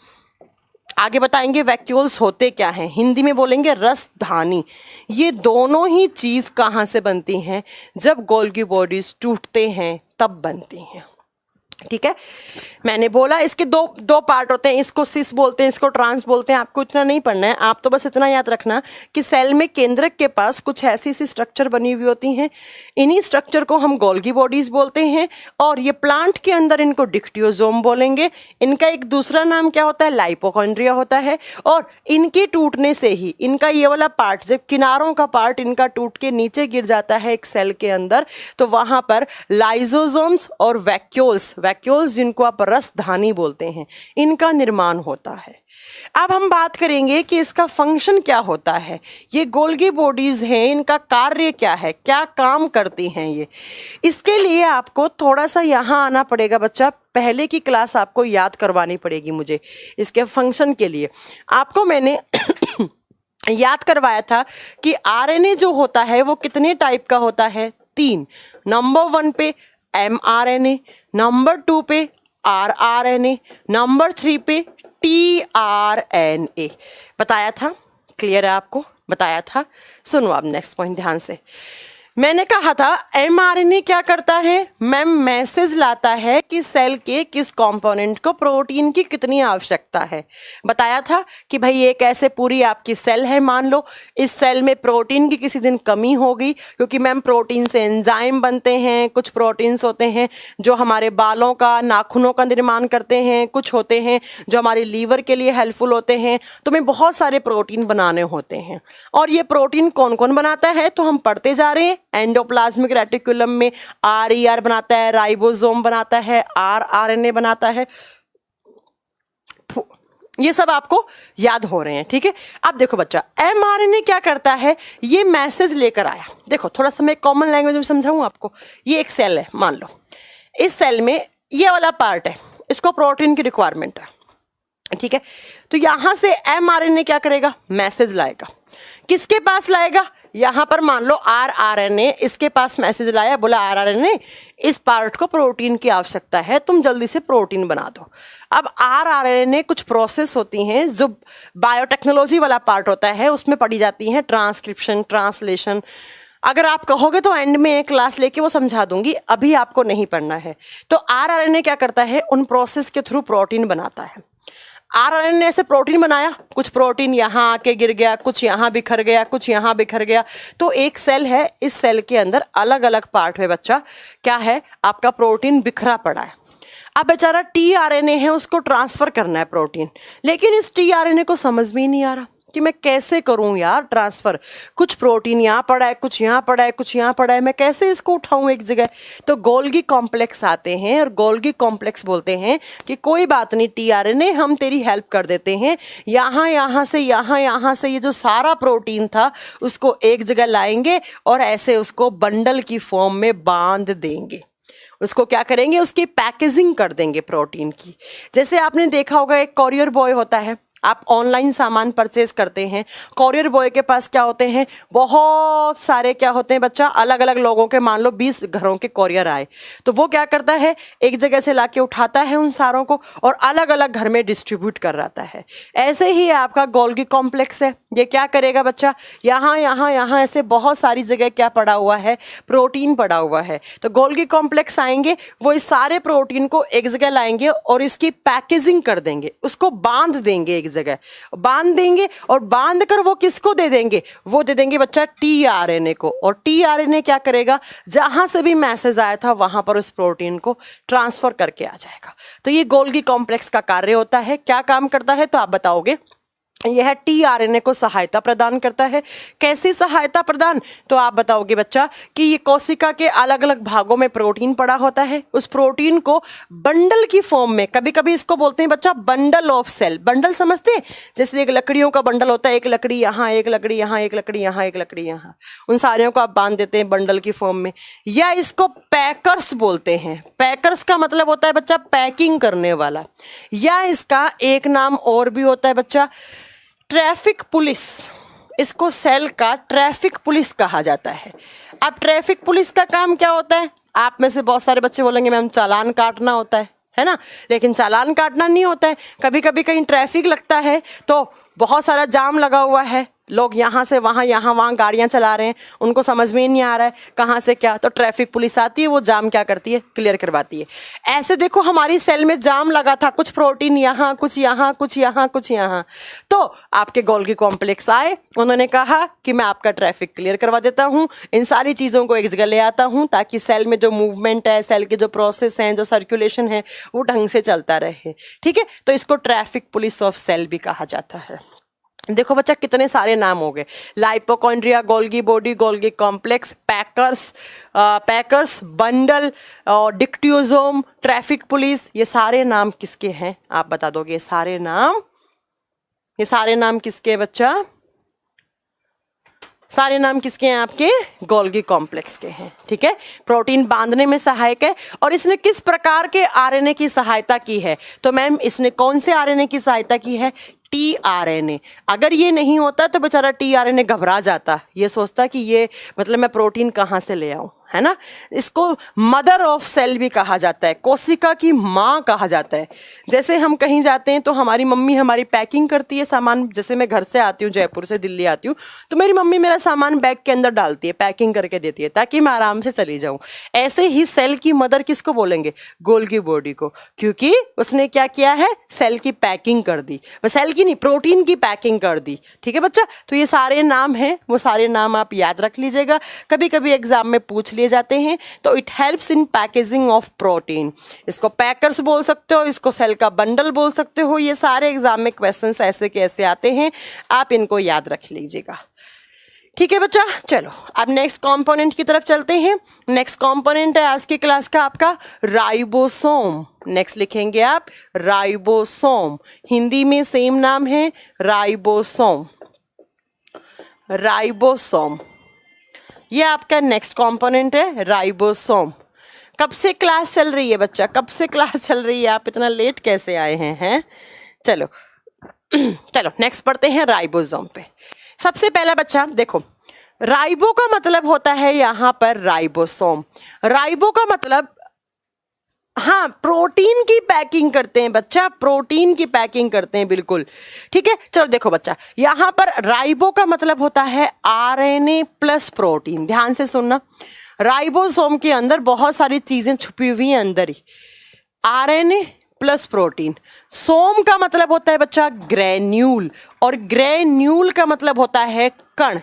आगे बताएंगे वैक्यूल्स होते क्या हैं, हिंदी में बोलेंगे रसधानी। ये दोनों ही चीज कहां से बनती हैं, जब गोल्गी बॉडीज टूटते हैं तब बनती हैं, ठीक है। मैंने बोला इसके दो पार्ट होते हैं, इसको सिस बोलते हैं, इसको ट्रांस बोलते हैं। आपको इतना नहीं पढ़ना है, आप तो बस इतना याद रखना कि सेल में केंद्रक के पास कुछ ऐसी सी स्ट्रक्चर बनी हुई होती हैं, इन्हीं स्ट्रक्चर को हम गोल्गी बॉडीज बोलते हैं। और ये प्लांट के अंदर इनको डिक्टियोसोम बोलेंगे। इनका एक दूसरा नाम क्या होता है, लाइपोकॉन्ड्रिया होता है। और इनके टूटने से ही इनका ये वाला पार्ट, जब किनारों का पार्ट इनका टूट के नीचे गिर जाता है एक सेल के अंदर, तो वहां पर लाइजोसोम्स और वैक्यूल्स जिनको आप रसधानी बोलते हैं, इनका निर्माण होता है। अब हम बात करेंगे कि इसका फंक्शन क्या होता है। ये गोल्गी बॉडीज हैं, इनका कार्य क्या है, क्या काम करती हैं ये। इसके लिए आपको थोड़ा सा यहाँ आना पड़ेगा बच्चा, पहले की क्लास आपको याद करवानी पड़ेगी मुझे। इसके फंक्शन के लिए आपको मैंने याद करवाया था कि आरएनए जो होता है वो कितने टाइप का होता है, 3। नंबर 1 पे mRNA, नंबर 2 पे rRNA, नंबर 3 पे tRNA। बताया था, क्लियर है आपको, बताया था। सुनो अब नेक्स्ट पॉइंट ध्यान से। मैंने कहा था mRNA क्या करता है मैम, मैसेज लाता है कि सेल के किस कंपोनेंट को प्रोटीन की कितनी आवश्यकता है। बताया था कि भाई एक ऐसे पूरी आपकी सेल है, मान लो इस सेल में प्रोटीन की किसी दिन कमी होगी, क्योंकि मैम प्रोटीन से एंजाइम बनते हैं, कुछ प्रोटीन्स होते हैं जो हमारे बालों का, नाखूनों का निर्माण करते हैं, कुछ होते हैं जो हमारे लीवर के लिए हेल्पफुल होते हैं। तो हमें बहुत सारे प्रोटीन बनाने होते हैं, और ये प्रोटीन कौन कौन बनाता है तो हम पढ़ते जा रहे हैं। एंडोप्लाज्मिक रेटिकुलम में RER बनाता है, राइबोसोम बनाता है, rRNA बनाता है। ये सब आपको याद हो रहे हैं, ठीक है। अब देखो बच्चा, mRNA क्या करता है, ये मैसेज लेकर आया। देखो थोड़ा सा मैं कॉमन लैंग्वेज में समझाऊं आपको। ये एक सेल है, मान लो इस सेल में ये वाला पार्ट है, इसको प्रोटीन की रिक्वायरमेंट है, ठीक है। तो यहां से mRNA क्या करेगा, मैसेज लाएगा। किसके पास लाएगा, यहां पर मान लो rRNA इसके पास मैसेज लाया, बोला rRNA इस पार्ट को प्रोटीन की आवश्यकता है, तुम जल्दी से प्रोटीन बना दो। अब rRNA कुछ प्रोसेस होती हैं जो बायोटेक्नोलॉजी वाला पार्ट होता है, उसमें पढ़ी जाती हैं, ट्रांसक्रिप्शन, ट्रांसलेशन। अगर आप कहोगे तो एंड में एक क्लास लेके वो समझा दूंगी, अभी आपको नहीं पढ़ना है। तो rRNA क्या करता है, उन प्रोसेस के थ्रू प्रोटीन बनाता है। rRNA ने ऐसे प्रोटीन बनाया, कुछ प्रोटीन यहाँ आके गिर गया, कुछ यहाँ बिखर गया, कुछ यहाँ बिखर गया। तो एक सेल है, इस सेल के अंदर अलग अलग पार्ट में बच्चा क्या है, आपका प्रोटीन बिखरा पड़ा है। अब बेचारा tRNA है, उसको ट्रांसफर करना है प्रोटीन, लेकिन इस tRNA को समझ में ही नहीं आ रहा कि मैं कैसे करूं यार ट्रांसफर। कुछ प्रोटीन यहाँ पड़ा है, कुछ यहाँ पड़ा है, कुछ यहाँ पड़ा है, मैं कैसे इसको उठाऊं एक जगह। तो गोल्गी कॉम्प्लेक्स आते हैं, और गोल्गी कॉम्प्लेक्स बोलते हैं कि कोई बात नहीं tRNA, हम तेरी हेल्प कर देते हैं। यहाँ से यहाँ से ये जो सारा प्रोटीन था उसको एक जगह लाएंगे और ऐसे उसको बंडल की फॉर्म में बांध देंगे। उसको क्या करेंगे, उसकी पैकेजिंग कर देंगे प्रोटीन की। जैसे आपने देखा होगा एक कॉरियर बॉय होता है, आप ऑनलाइन सामान परचेज करते हैं, कॉरियर बॉय के पास क्या होते हैं, बहुत सारे क्या होते हैं बच्चा, अलग अलग लोगों के, मान लो 20 घरों के कॉरियर आए, तो वो क्या करता है, एक जगह से लाके उठाता है उन सारों को और अलग अलग घर में डिस्ट्रीब्यूट कर रहा है। ऐसे ही आपका गोल्गी कॉम्प्लेक्स है, ये क्या करेगा बच्चा, यहाँ ऐसे बहुत सारी जगह क्या पड़ा हुआ है, प्रोटीन पड़ा हुआ है। तो गोल्गी कॉम्प्लेक्स आएंगे, वो इस सारे प्रोटीन को एक जगह लाएंगे और इसकी पैकेजिंग कर देंगे, उसको बांध देंगे, एक जगह बांध देंगे, और बांध कर वो किसको दे देंगे, वो दे देंगे बच्चा tRNA को। और tRNA क्या करेगा, जहां से भी मैसेज आया था वहां पर उस प्रोटीन को ट्रांसफर करके आ जाएगा। तो ये गोल्गी कॉम्प्लेक्स का कार्य होता है। क्या काम करता है तो आप बताओगे, यह tRNA को सहायता प्रदान करता है। कैसी सहायता प्रदान, तो आप बताओगे बच्चा कि ये कोशिका के अलग अलग भागों में प्रोटीन पड़ा होता है, उस प्रोटीन को बंडल की फॉर्म में, कभी कभी इसको बोलते हैं बच्चा बंडल ऑफ सेल। बंडल समझते हैं, जैसे एक लकड़ियों का बंडल होता है, एक लकड़ी यहाँ, एक लकड़ी यहाँ, एक लकड़ी यहाँ, एक लकड़ी यहाँ, उन सारियों को आप बांध देते हैं बंडल की फॉर्म में। या इसको पैकर्स बोलते हैं। पैकर्स का मतलब होता है बच्चा पैकिंग करने वाला। या इसका एक नाम और भी होता है बच्चा ट्रैफिक पुलिस। इसको सेल का ट्रैफिक पुलिस कहा जाता है। अब ट्रैफिक पुलिस का काम क्या होता है, आप में से बहुत सारे बच्चे बोलेंगे मैम चालान काटना होता है ना, लेकिन चालान काटना नहीं होता है। कभी कभी कहीं ट्रैफिक लगता है तो बहुत सारा जाम लगा हुआ है, लोग यहाँ से वहाँ, यहाँ वहाँ गाड़ियाँ चला रहे हैं, उनको समझ में नहीं आ रहा है कहाँ से क्या, तो ट्रैफिक पुलिस आती है, वो जाम क्या करती है, क्लियर करवाती है। ऐसे देखो हमारी सेल में जाम लगा था, कुछ प्रोटीन यहाँ, कुछ यहाँ, कुछ यहाँ, कुछ यहाँ, तो आपके गोल्गी कॉम्प्लेक्स आए, उन्होंने कहा कि मैं आपका ट्रैफिक क्लियर करवा देता हूँ, इन सारी चीज़ों को एक जगह ले आता हूँ ताकि सेल में जो मूवमेंट है, सेल के जो प्रोसेस हैं, जो सर्कुलेशन है, वो ढंग से चलता रहे। ठीक है, तो इसको ट्रैफिक पुलिस ऑफ सेल भी कहा जाता है। देखो बच्चा कितने सारे नाम हो गए, lipochondria, Golgi body, Golgi complex, packers, bundle, dictyosome, traffic police, ये सारे नाम किसके हैं आप बता दोगे। ये सारे नाम किसके हैं बच्चा, सारे नाम किसके हैं आपके, गोल्गी कॉम्प्लेक्स के हैं। ठीक है, प्रोटीन बांधने में सहायक है। और इसने किस प्रकार के आरएनए की सहायता की है, तो मैम इसने कौन से आरएनए की सहायता की है, tRNA। अगर ये नहीं होता तो बेचारा tRNA घबरा जाता, ये सोचता कि ये मतलब मैं प्रोटीन कहाँ से ले आऊं, है ना। इसको मदर ऑफ सेल भी कहा जाता है, कोशिका की माँ कहा जाता है। जैसे हम कहीं जाते हैं तो हमारी मम्मी हमारी पैकिंग करती है सामान, जैसे मैं घर से आती हूँ, जयपुर से दिल्ली आती हूँ, तो मेरी मम्मी मेरा सामान बैग के अंदर डालती है, पैकिंग करके देती है ताकि मैं आराम से चली जाऊँ। ऐसे ही सेल की मदर किसको बोलेंगे? गोल्गी बॉडी को, क्योंकि उसने क्या किया है? सेल की पैकिंग कर दी, वो सेल की नहीं, प्रोटीन की पैकिंग कर दी। ठीक है बच्चा, तो ये सारे नाम हैं, वो सारे नाम आप याद रख लीजिएगा, कभी कभी एग्जाम में पूछ लिए जाते हैं। तो it helps in packaging of protein, इसको पैकर्स बोल सकते हो, इसको सेल का बंडल बोल सकते हो। ये सारे एग्जाम में क्वेश्चंस ऐसे कैसे आते हैं, आप इनको याद रख लीजिएगा। ठीक है बच्चा, चलो अब नेक्स्ट कंपोनेंट की तरफ चलते हैं। नेक्स्ट कंपोनेंट है आज की क्लास का आपका राइबोसोम। नेक्स्ट लिखेंगे आप राइबोसोम, हिंदी में सेम नाम है राइबोसोम। राइबोसोम ये आपका नेक्स्ट कंपोनेंट है राइबोसोम। कब से क्लास चल रही है बच्चा, कब से क्लास चल रही है? आप इतना लेट कैसे आए हैं? चलो चलो नेक्स्ट पढ़ते हैं राइबोसोम पे। सबसे पहला बच्चा देखो, राइबो का मतलब होता है यहाँ पर राइबोसोम। राइबो का मतलब हाँ, प्रोटीन की पैकिंग करते हैं बच्चा, प्रोटीन की पैकिंग करते हैं, बिल्कुल ठीक है। चलो देखो बच्चा, यहाँ पर राइबो का मतलब होता है आरएनए प्लस प्रोटीन। ध्यान से सुनना, राइबोसोम के अंदर बहुत सारी चीजें छुपी हुई हैं अंदर ही। RNA plus protein. सोम का मतलब होता है बच्चा ग्रेन्यूल, और ग्रेन्यूल का मतलब होता है कण।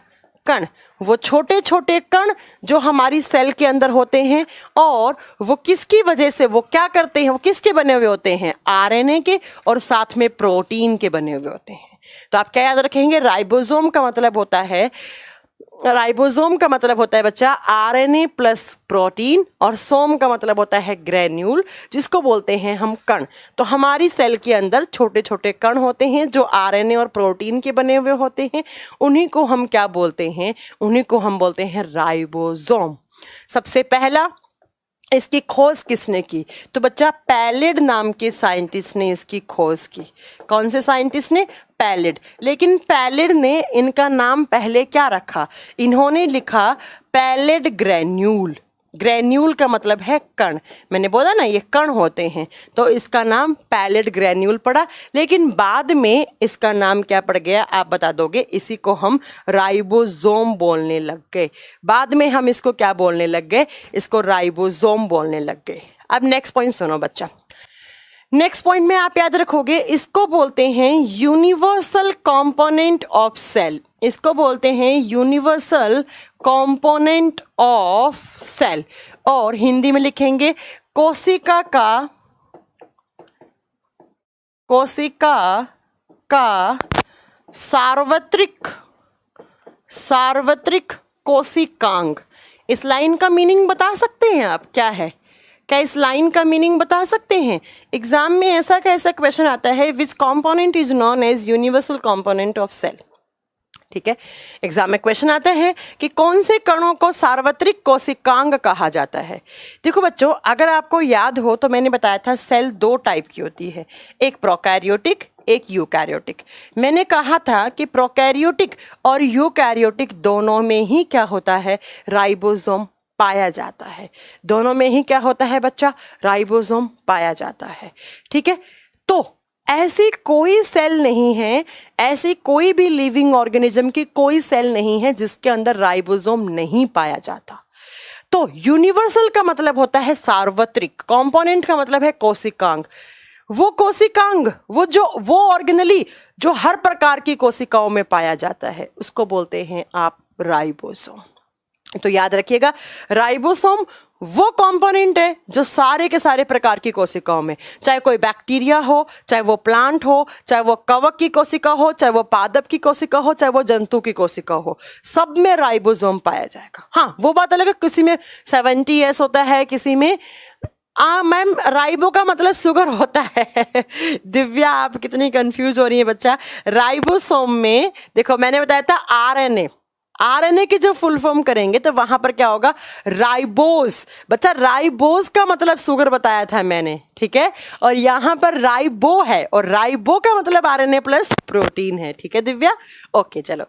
कण, वो छोटे छोटे कण जो हमारी सेल के अंदर होते हैं, और वो किसकी वजह से, वो क्या करते हैं, वो किसके बने हुए होते हैं? आरएनए के, और साथ में प्रोटीन के बने हुए होते हैं। तो आप क्या याद रखेंगे? राइबोसोम का मतलब होता है, राइबोसोम का मतलब होता है बच्चा आरएनए प्लस प्रोटीन, और सोम का मतलब होता है ग्रेन्यूल, जिसको बोलते हैं हम कण। तो हमारी सेल के अंदर छोटे छोटे कण होते हैं जो आरएनए और प्रोटीन के बने हुए होते हैं, उन्हीं को हम क्या बोलते हैं? उन्हीं को हम बोलते हैं राइबोसोम। सबसे पहला इसकी खोज किसने की? तो बच्चा पैलिड नाम के साइंटिस्ट ने इसकी खोज की। कौन से साइंटिस्ट ने? पैलिड। लेकिन पैलिड ने इनका नाम पहले क्या रखा? इन्होंने लिखा पैलिड ग्रेन्यूल। ग्रेन्यूल का मतलब है कण, मैंने बोला ना ये कण होते हैं, तो इसका नाम पैलिड ग्रेन्यूल पड़ा। लेकिन बाद में इसका नाम क्या पड़ गया आप बता दोगे? इसी को हम राइबोसोम बोलने लग गए। बाद में हम इसको क्या बोलने लग गए? इसको राइबोसोम बोलने लग गए। अब नेक्स्ट पॉइंट सुनो बच्चा, नेक्स्ट पॉइंट में आप याद रखोगे, इसको बोलते हैं यूनिवर्सल कंपोनेंट ऑफ सेल। इसको बोलते हैं यूनिवर्सल कंपोनेंट ऑफ सेल, और हिंदी में लिखेंगे कोशिका का सार्वत्रिक कोशिकांग। इस लाइन का मीनिंग बता सकते हैं आप? क्या है, क्या इस लाइन का मीनिंग बता सकते हैं? एग्जाम में ऐसा कैसा क्वेश्चन आता है, which component is known as universal component of cell. ठीक है, एग्जाम में क्वेश्चन आता है कि कौन से कणों को सार्वत्रिक कोशिकांग कहा जाता है। देखो बच्चों, अगर आपको याद हो तो मैंने बताया था सेल दो टाइप की होती है, एक प्रोकैरियोटिक, एक यूकैरियोटिक। मैंने कहा था कि प्रोकैरियोटिक और यूकैरियोटिक दोनों में ही क्या होता है? राइबोसोम पाया जाता है। दोनों में ही क्या होता है बच्चा? राइबोसोम पाया जाता है। ठीक है, तो ऐसी कोई सेल नहीं है, ऐसी कोई भी लिविंग ऑर्गेनिज्म की कोई सेल नहीं है जिसके अंदर राइबोसोम नहीं पाया जाता। तो यूनिवर्सल का मतलब होता है सार्वत्रिक, कंपोनेंट का मतलब है कोशिकांग। वो कोशिकांग, वो ऑर्गेनली जो हर प्रकार की कोशिकाओं में पाया जाता है, उसको बोलते हैं आप राइबोसोम। तो याद रखिएगा, राइबोसोम वो कंपोनेंट है जो सारे के सारे प्रकार की कोशिकाओं में, चाहे कोई बैक्टीरिया हो, चाहे वो प्लांट हो, चाहे वो कवक की कोशिका हो, चाहे वो पादप की कोशिका हो, चाहे वो जंतु की कोशिका हो, सब में राइबोसोम पाया जाएगा। हाँ, वो बात अलग है, किसी में 70S होता है, किसी में मैम राइबो का मतलब शुगर होता है। दिव्या आप कितनी कंफ्यूज हो रही है बच्चा। राइबोसोम में देखो मैंने बताया था आरएनए, आरएनए की जब फुल फॉर्म करेंगे तो वहां पर क्या होगा, राइबोज। बच्चा राइबोज का मतलब शुगर बताया था मैंने, ठीक है, और यहां पर राइबो है और राइबो का मतलब आरएनए प्लस प्रोटीन है, ठीक है दिव्या। ओके चलो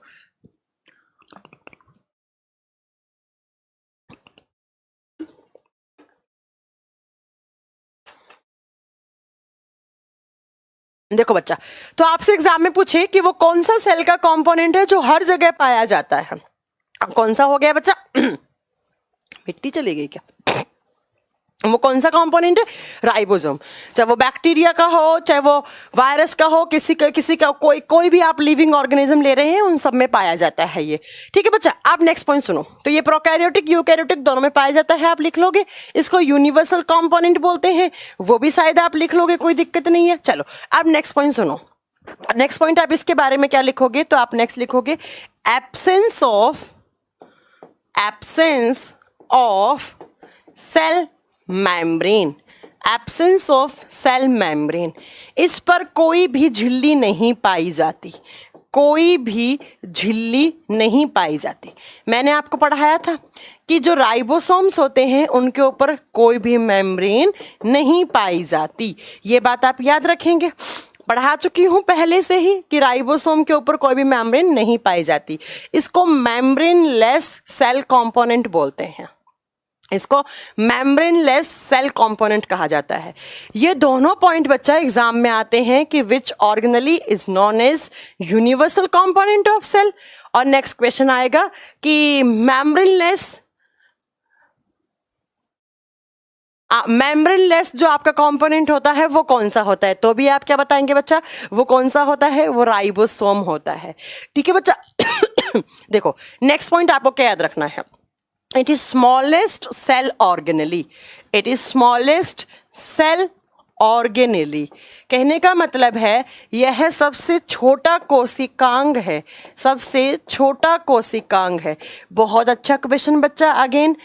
देखो बच्चा, तो आपसे एग्जाम में पूछे कि वो कौन सा सेल का कंपोनेंट है जो हर जगह पाया जाता है, अब कौन सा हो गया बच्चा मिट्टी चली गई क्या, वो कौन सा कंपोनेंट है, राइबोसोम। चाहे वो बैक्टीरिया का हो, चाहे वो वायरस का हो, किसी का कोई भी आप लिविंग ऑर्गेनिज्म ले रहे हैं उन सब में पाया जाता है ये, ठीक है बच्चा। अब नेक्स्ट पॉइंट सुनो, तो ये प्रोकैरियोटिक यूकैरियोटिक दोनों में पाया जाता है, आप लिख लोगे। इसको यूनिवर्सल कंपोनेंट बोलते हैं, वो भी शायद आप लिख लोगे, कोई दिक्कत नहीं है। चलो अब नेक्स्ट पॉइंट सुनो, नेक्स्ट पॉइंट आप इसके बारे में क्या लिखोगे, तो आप नेक्स्ट लिखोगे absence of cell membrane, absence of cell membrane. इस पर कोई भी झिल्ली नहीं पाई जाती, कोई भी झिल्ली नहीं पाई जाती। मैंने आपको पढ़ाया था कि जो राइबोसोम्स होते हैं उनके ऊपर कोई भी मेम्ब्रेन नहीं पाई जाती, ये बात आप याद रखेंगे। पढ़ा चुकी हूं पहले से ही कि राइबोसोम के ऊपर कोई भी मेम्ब्रेन नहीं पाई जाती। इसको मेम्ब्रेन लेस सेल कंपोनेंट बोलते हैं, इसको मेम्ब्रेन लेस सेल कंपोनेंट कहा जाता है। ये दोनों पॉइंट बच्चा एग्जाम में आते हैं कि which organelle is known as universal component of cell, और नेक्स्ट क्वेश्चन आएगा कि मेम्ब्रेन लेस जो आपका कंपोनेंट होता है वो कौन सा होता है, तो भी आप क्या बताएंगे बच्चा, वो कौन सा होता है, वो राइबोसोम होता है, ठीक है बच्चा। देखो नेक्स्ट पॉइंट आपको क्या याद रखना है, it is smallest cell organelle, it is smallest cell organelle. कहने का मतलब है यह सबसे छोटा कोशिकांग है, सबसे छोटा कोशिकांग है। बहुत अच्छा क्वेश्चन बच्चा। अगेन,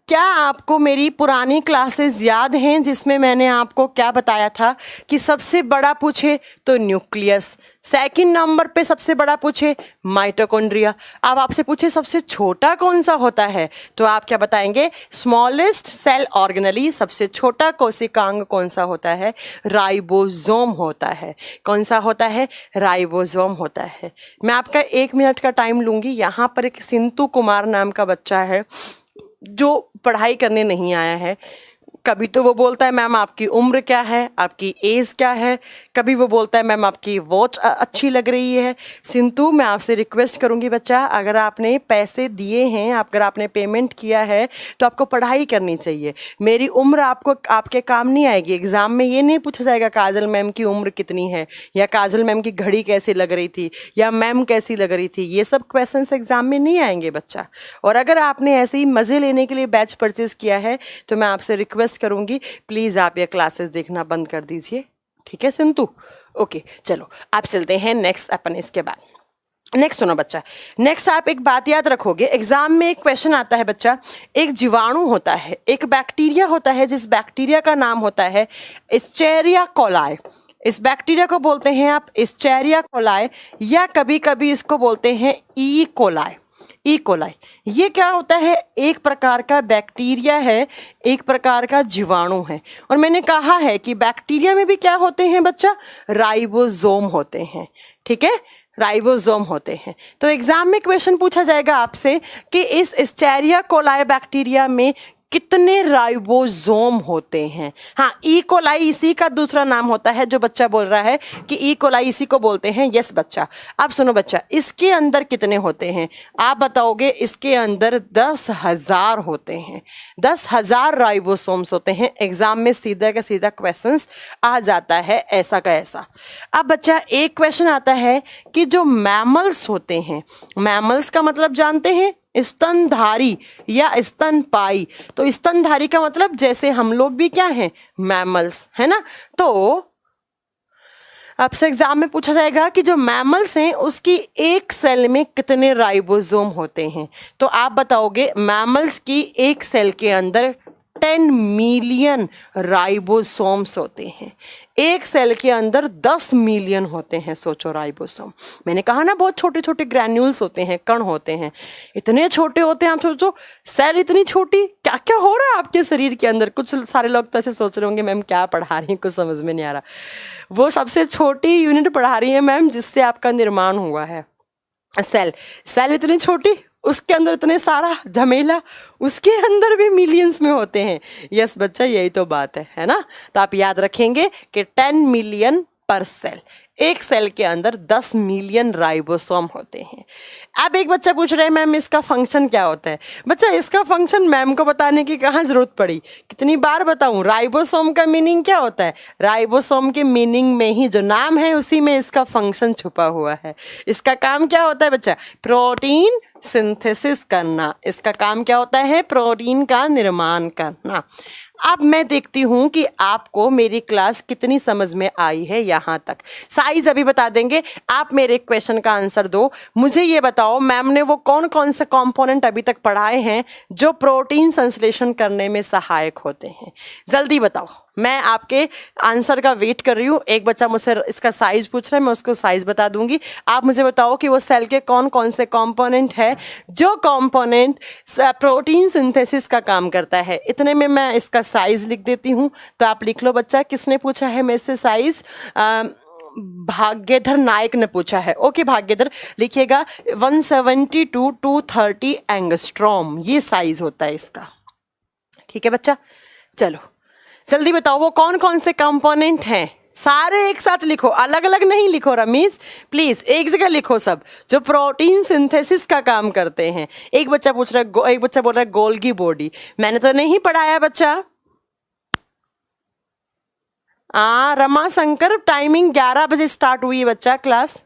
क्या आपको मेरी पुरानी क्लासेस याद हैं जिसमें मैंने आपको क्या बताया था कि सबसे बड़ा पूछे तो न्यूक्लियस, सेकंड नंबर पे सबसे बड़ा पूछे माइटोकॉन्ड्रिया, अब आपसे पूछे सबसे छोटा कौन सा होता है तो आप क्या बताएंगे, स्मॉलेस्ट सेल ऑर्गेनली, सबसे छोटा कोशिकांग कौन सा होता है, राइबोसोम होता है। कौन सा होता है, राइबोसोम होता है। मैं आपका 1 मिनट का टाइम लूंगी। यहाँ पर एक सिंतु कुमार नाम का बच्चा है जो पढ़ाई करने नहीं आया है। कभी तो वो बोलता है मैम आपकी उम्र क्या है, आपकी एज क्या है, कभी वो बोलता है मैम आपकी वॉच अच्छी लग रही है। सिंतु, मैं आपसे रिक्वेस्ट करूंगी बच्चा, अगर आपने पैसे दिए हैं, अगर आपने पेमेंट किया है तो आपको पढ़ाई करनी चाहिए। मेरी उम्र आपको आपके काम नहीं आएगी। एग्जाम में ये नहीं पूछा जाएगा काजल मैम की उम्र कितनी है, या काजल मैम की घड़ी कैसी लग रही थी, या मैम कैसी लग रही थी। ये सब क्वेश्चन एग्जाम में नहीं आएंगे बच्चा। और अगर आपने ऐसे ही मज़े लेने के लिए बैच परचेज किया है तो मैं आपसे रिक्वेस्ट करूंगी प्लीज आप ये क्लासेस देखना बंद कर दीजिए, ठीक है सिंतु। ओके चलो आप चलते हैं नेक्स्ट अपन। इसके बाद नेक्स्ट सुनो बच्चा, नेक्स्ट आप एक बात याद रखोगे, एग्जाम में एक क्वेश्चन आता है बच्चा, एक जीवाणु होता है, एक बैक्टीरिया होता है, जिस बैक्टीरिया का नाम होता है एस्चेरिया कोलाई। इस बैक्टीरिया को बोलते हैं आप एस्चेरिया कोलाई, या कभी कभी इसको बोलते हैं ई कोलाई। ई कोलाई ये क्या होता है, एक प्रकार का बैक्टीरिया है, एक प्रकार का जीवाणु है। और मैंने कहा है कि बैक्टीरिया में भी क्या होते हैं बच्चा, राइबोसोम होते हैं, ठीक है, राइबोसोम होते हैं। तो एग्जाम में क्वेश्चन पूछा जाएगा आपसे कि इस एस्चेरिया कोलाई बैक्टीरिया में कितने राइबोसोम होते हैं। हाँ, ई कोलाई इसी का दूसरा नाम होता है। जो बच्चा बोल रहा है कि ई कोलाई इसी को बोलते हैं, यस बच्चा। अब सुनो बच्चा, इसके अंदर कितने होते हैं आप बताओगे, इसके अंदर 10,000 होते हैं, 10,000 राइबोसोम्स होते हैं। एग्जाम में सीधा का सीधा क्वेश्चंस आ जाता है ऐसा का ऐसा। अब बच्चा एक क्वेश्चन आता है कि जो मैमल्स होते हैं, मैमल्स का मतलब जानते हैं स्तनधारी या स्तनपाई। तो स्तनधारी का मतलब जैसे हम लोग भी क्या हैं, मैमल्स, है ना। तो आपसे एग्जाम में पूछा जाएगा कि जो मैमल्स हैं उसकी एक सेल में कितने राइबोसोम होते हैं। तो आप बताओगे मैमल्स की एक सेल के अंदर 10 मिलियन राइबोसोम्स होते हैं। एक सेल के अंदर 10 मिलियन होते हैं। सोचो राइबोसोम, मैंने कहा ना बहुत छोटे छोटे ग्रैन्यूल्स होते हैं, कण होते हैं, इतने छोटे होते हैं। आप सोचो सेल इतनी छोटी, क्या क्या हो रहा है आपके शरीर के अंदर। कुछ सारे लोग तो ऐसे सोच रहे होंगे मैम क्या पढ़ा रही हैं, कुछ समझ में नहीं आ रहा। वो सबसे छोटी यूनिट पढ़ा रही है मैम जिससे आपका निर्माण हुआ है। सेल इतनी छोटी, उसके अंदर इतने सारा झमेला, उसके अंदर भी मिलियंस में होते हैं। यस बच्चा, यही तो बात है ना। तो आप याद रखेंगे कि 10 मिलियन पर सेल, एक सेल के अंदर 10 मिलियन राइबोसोम होते हैं। अब एक बच्चा पूछ रहा है मैम इसका फंक्शन क्या होता है। बच्चा इसका फंक्शन मैम को बताने की कहाँ जरूरत पड़ी, कितनी बार बताऊं। राइबोसोम का मीनिंग क्या होता है, राइबोसोम के मीनिंग में ही जो नाम है उसी में इसका फंक्शन छुपा हुआ है। इसका काम क्या होता है बच्चा, प्रोटीन सिंथेसिस करना। इसका काम क्या होता है, प्रोटीन का निर्माण करना। अब मैं देखती हूं कि आपको मेरी क्लास कितनी समझ में आई है यहाँ तक। साइज अभी बता देंगे, आप मेरे क्वेश्चन का आंसर दो। मुझे ये बताओ मैम ने वो कौन कौन से कंपोनेंट अभी तक पढ़ाए हैं जो प्रोटीन संश्लेषण करने में सहायक होते हैं। जल्दी बताओ, मैं आपके आंसर का वेट कर रही हूँ। एक बच्चा मुझसे इसका साइज पूछ रहा है, मैं उसको साइज बता दूंगी। आप मुझे बताओ कि वो सेल के कौन कौन से कंपोनेंट है जो कंपोनेंट प्रोटीन सिंथेसिस का काम करता है। इतने में मैं इसका साइज लिख देती हूँ, तो आप लिख लो बच्चा। किसने पूछा है मेरे से साइज, भाग्यधर नायक ने पूछा है। ओके भाग्यधर, लिखिएगा 170 to 230 एंगस्ट्रॉम, ये साइज होता है इसका। ठीक है बच्चा, चलो जल्दी बताओ वो कौन कौन से कंपोनेंट हैं। सारे एक साथ लिखो, अलग अलग नहीं लिखो रमीज, प्लीज एक जगह लिखो सब, जो प्रोटीन सिंथेसिस का काम करते हैं। एक बच्चा पूछ रहा है, एक बच्चा बोल रहा है गोल्गी बॉडी, मैंने तो नहीं पढ़ाया बच्चा। रमा शंकर, टाइमिंग 11 बजे स्टार्ट हुई है बच्चा क्लास।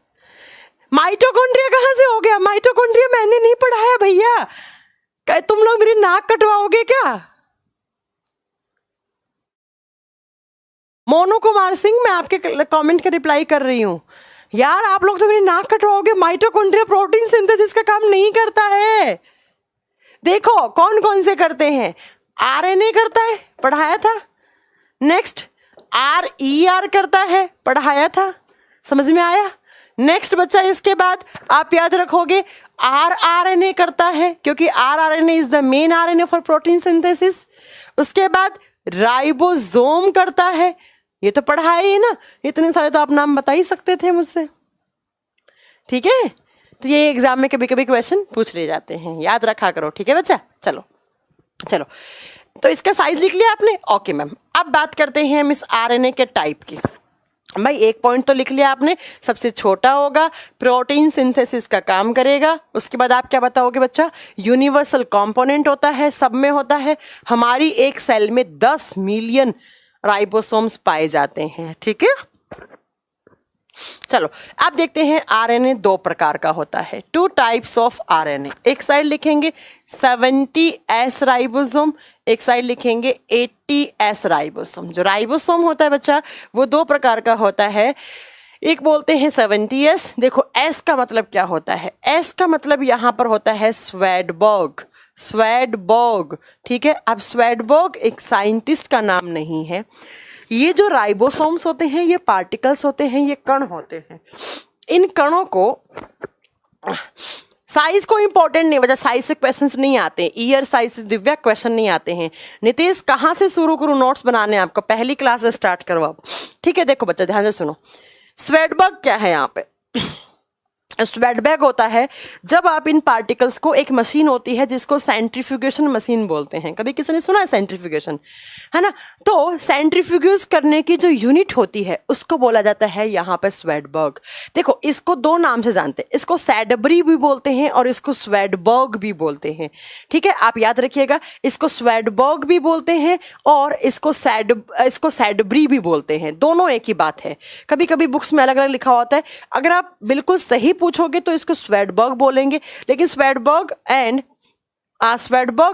माइटोकॉन्ड्रिया कहाँ से हो गया, माइटोकॉन्ड्रिया मैंने नहीं पढ़ाया भैया। क्या तुम लोग मेरी नाक कटवाओगे क्या। मोनू कुमार सिंह, मैं आपके कमेंट का रिप्लाई कर रही हूँ। यार आप लोग तो मेरी नाक कटवाओगे, माइटोकॉन्ड्रिया प्रोटीन सिंथेसिस का काम नहीं करता है। देखो कौन कौन से करते हैं, आरएनए करता है, पढ़ाया था। नेक्स्ट आरईआर करता है, पढ़ाया था, समझ में आया। नेक्स्ट बच्चा इसके बाद आप याद रखोगे आरआरएनए करता है, क्योंकि rRNA is the main RNA for protein synthesis. उसके बाद राइबोसोम करता है, ये तो पढ़ा ही ना। इतने सारे तो आप नाम बता ही सकते थे मुझसे। ठीक है, तो ये एग्जाम में कभी कभी क्वेश्चन पूछ ले जाते हैं, याद रखा करो। ठीक है बच्चा, चलो चलो, तो इसका साइज लिख लिया आपने। ओके मैम, अब बात करते हैं हम इस आरएनए के टाइप की। भाई एक पॉइंट तो लिख लिया आपने, सबसे छोटा होगा, प्रोटीन सिंथेसिस का काम करेगा। उसके बाद आप क्या बताओगे बच्चा, यूनिवर्सल कंपोनेंट होता है, सब में होता है। हमारी एक सेल में 10 मिलियन राइबोसोम्स पाए जाते हैं। ठीक है, चलो अब देखते हैं आरएनए दो प्रकार का होता है, 2 टाइप्स ऑफ आरएनए। एक साइड लिखेंगे 70S राइबोसोम, एक साइड लिखेंगे 80S राइबोसोम। जो राइबोसोम होता है बच्चा वो दो प्रकार का होता है, एक बोलते हैं 70S। देखो S का मतलब क्या होता है, S का मतलब यहाँ पर होता है स्वेडबर्ग, स्वेडबर्ग। ठीक है, अब स्वेडबर्ग एक साइंटिस्ट का नाम नहीं है। ये जो राइबोसोम्स होते हैं ये पार्टिकल्स होते हैं, ये कण होते हैं। इन कणों को साइज को इंपॉर्टेंट नहीं, वजह साइज से क्वेश्चंस नहीं आते, ईयर साइज से दिव्या क्वेश्चन नहीं आते हैं। नितेश कहाँ से शुरू करूँ नोट्स बनाने, आपको पहली क्लास से स्टार्ट करवाओ। ठीक है, देखो बच्चा ध्यान से सुनो, स्वेडबर्ग क्या है यहाँ पे। स्वेडबर्ग होता है जब आप इन पार्टिकल्स को, एक मशीन होती है जिसको सेंट्रीफ्यूगेशन मशीन बोलते हैं, कभी किसी ने सुना है सेंट्रीफ्यूगेशन, है ना। तो सेंट्रीफ्यूगेज करने की जो यूनिट होती है उसको बोला जाता है यहाँ पे स्वेडबर्ग। देखो इसको दो नाम से जानते हैं, इसको सैडबरी भी बोलते हैं और इसको स्वेडबर्ग भी बोलते हैं। ठीक है, आप याद रखिएगा, इसको स्वेडबर्ग भी बोलते हैं और इसको सैडबरी भी बोलते हैं, दोनों एक ही बात है। कभी कभी बुक्स में अलग अलग लिखा होता है, अगर आप बिल्कुल सही पूछोगे तो इसको स्वेडबर्ग बोलेंगे, लेकिन स्वेडबर्ग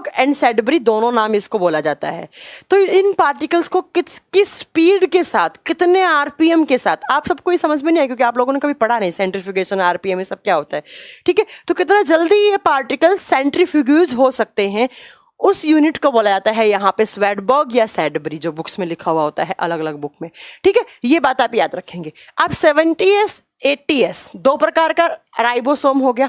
एंड सैडबरी दोनों नाम इसको बोला जाता है। तो इन पार्टिकल्स को किस स्पीड के साथ, कितने आरपीएम के साथ, आप सबको ये समझ में नहीं आया क्योंकि आप लोगों ने कभी पढ़ा नहीं सेंट्रीफ्यूगेशन, आरपीएम, ये सब क्या होता है। ठीक है, तो कितना जल्दी ये पार्टिकल्स सेंट्रीफ्यूगेज हो सकते हैं उस यूनिट को बोला जाता है यहाँ पे स्वेडबर्ग या सैडबरी, जो बुक्स में लिखा हुआ होता है अलग अलग बुक में, ठीक है। ये बात आप याद रखेंगे। अब 70S 80S दो प्रकार का राइबोसोम हो गया।